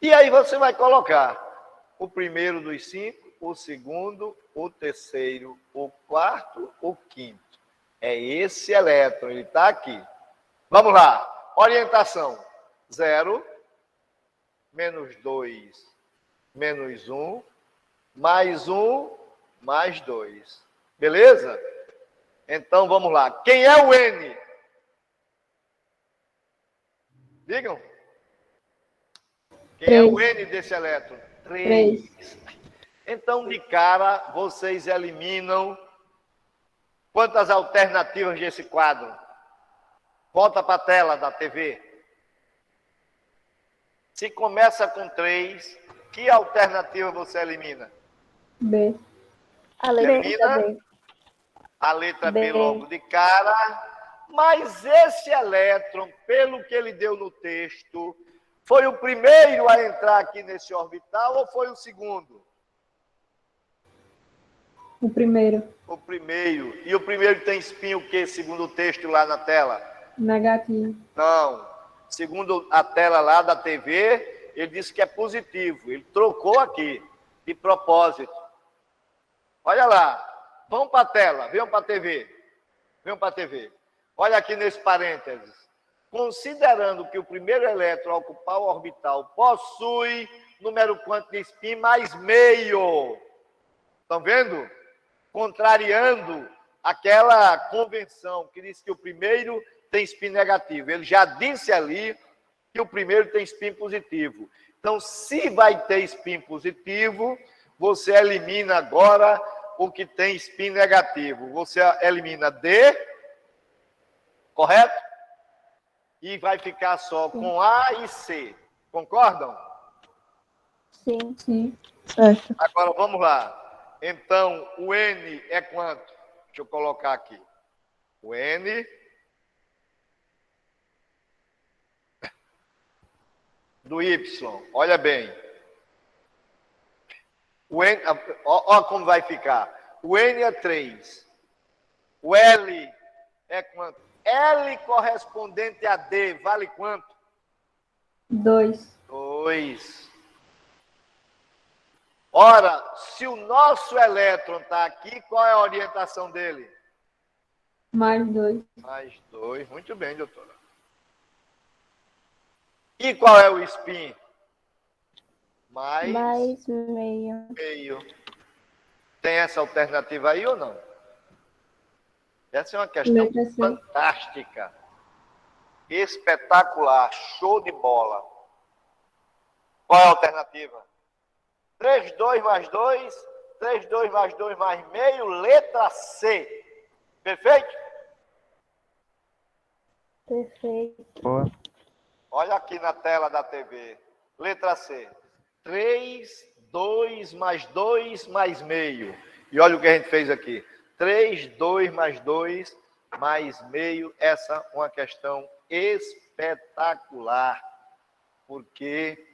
E aí você vai colocar o primeiro dos 5, o segundo, o terceiro, o quarto, o quinto. É esse elétron, ele está aqui. Vamos lá. Orientação. 0, menos 2, menos 1, mais 1, mais 2. Beleza? Então, vamos lá. Quem é o N? Digam. Quem é o N desse elétron? 3. Então, de cara, vocês eliminam quantas alternativas desse quadro? Volta para a tela da TV. Se começa com 3, que alternativa você elimina? B. A letra Elimina B. a letra B B. logo de cara. Mas esse elétron, pelo que ele deu no texto, foi o primeiro a entrar aqui nesse orbital ou foi o segundo? O primeiro. O primeiro. E o primeiro tem spin o quê, segundo o texto lá na tela? Negativo. Não. Segundo a tela lá da TV, ele disse que é positivo. Ele trocou aqui, de propósito. Olha lá. Vão para a tela, venham para a TV. Venham para a TV. Olha aqui nesse parênteses. Considerando que o primeiro elétron a ocupar o orbital possui número quântico de spin mais meio. Estão vendo? Contrariando aquela convenção que diz que o primeiro tem spin negativo. Ele já disse ali que o primeiro tem spin positivo. Então, se vai ter spin positivo, você elimina agora o que tem spin negativo. Você elimina D, correto? E vai ficar só com A e C. Concordam? Sim. Sim. Certo. Agora, vamos lá. Então, o N é quanto? Deixa eu colocar aqui. O N do Y. Olha bem. O N, ó como vai ficar. O N é 3. O L é quanto? L correspondente a D vale quanto? 2. 2. Ora, se o nosso elétron está aqui, qual é a orientação dele? Mais 2. Mais 2. Muito bem, doutora. E qual é o spin? Mais meio. meio. Tem essa alternativa aí ou não? Essa é uma questão Letra C. fantástica. Espetacular. Show de bola. Qual é a alternativa? 3, 2 mais 2. 3, 2 mais 2 mais meio. Letra C. Perfeito? Perfeito. Boa. Olha aqui na tela da TV. Letra C. 3, 2 mais 2 mais meio. E olha o que a gente fez aqui. 3, 2 mais 2 mais meio. Essa é uma questão espetacular. Porque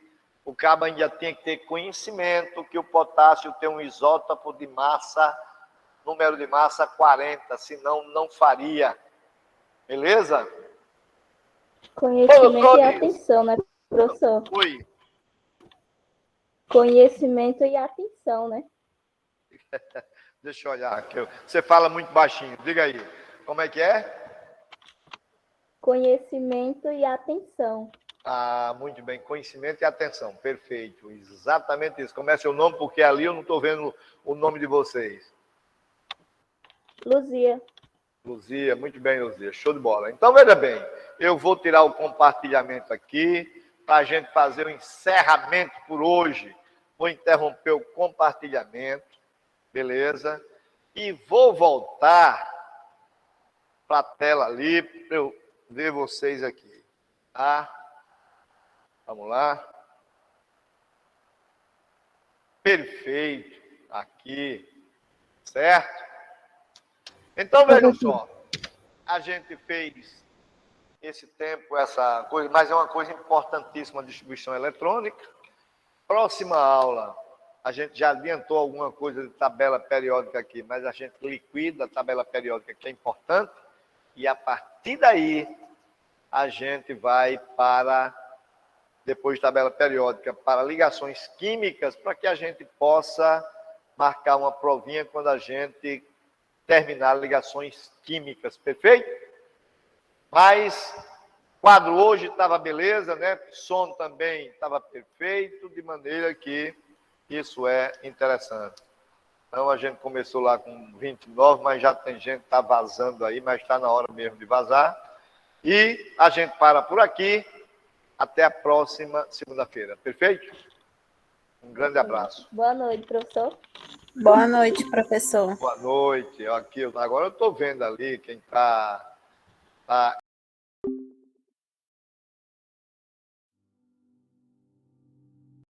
o cabo ainda tinha que ter conhecimento que o potássio tem um isótopo de massa, número de massa 40, senão não faria. Beleza? Conhecimento e atenção, né, professor? Oi. Conhecimento e atenção, né? Deixa eu olhar aqui. Você fala muito baixinho. Diga aí. Como é que é? Conhecimento e atenção. Ah, muito bem. Conhecimento e atenção. Perfeito. Exatamente isso. Como é seu nome? Porque ali eu não estou vendo o nome de vocês. Luzia. Luzia. Muito bem, Luzia. Show de bola. Então, veja bem. Eu vou tirar o compartilhamento aqui para a gente fazer o encerramento por hoje. Vou interromper o compartilhamento. Beleza? E vou voltar para a tela ali para eu ver vocês aqui. Tá? Vamos lá. Perfeito. Aqui. Certo? Então, vejam só. A gente fez esse tempo, essa coisa, mas é uma coisa importantíssima a distribuição eletrônica. Próxima aula, a gente já adiantou alguma coisa de tabela periódica aqui, mas a gente liquida a tabela periódica, que é importante, e a partir daí a gente vai para, depois de tabela periódica, para ligações químicas, para que a gente possa marcar uma provinha quando a gente terminar ligações químicas, perfeito? Mas o quadro hoje estava beleza, né? Som também estava perfeito, de maneira que isso é interessante. Então, a gente começou lá com 29, mas já tem gente que está vazando aí, mas está na hora mesmo de vazar. E a gente para por aqui. Até a próxima segunda-feira. Perfeito? Um grande abraço. Boa noite, professor. Boa noite, professor. Boa noite. Aqui, agora eu estou vendo ali quem está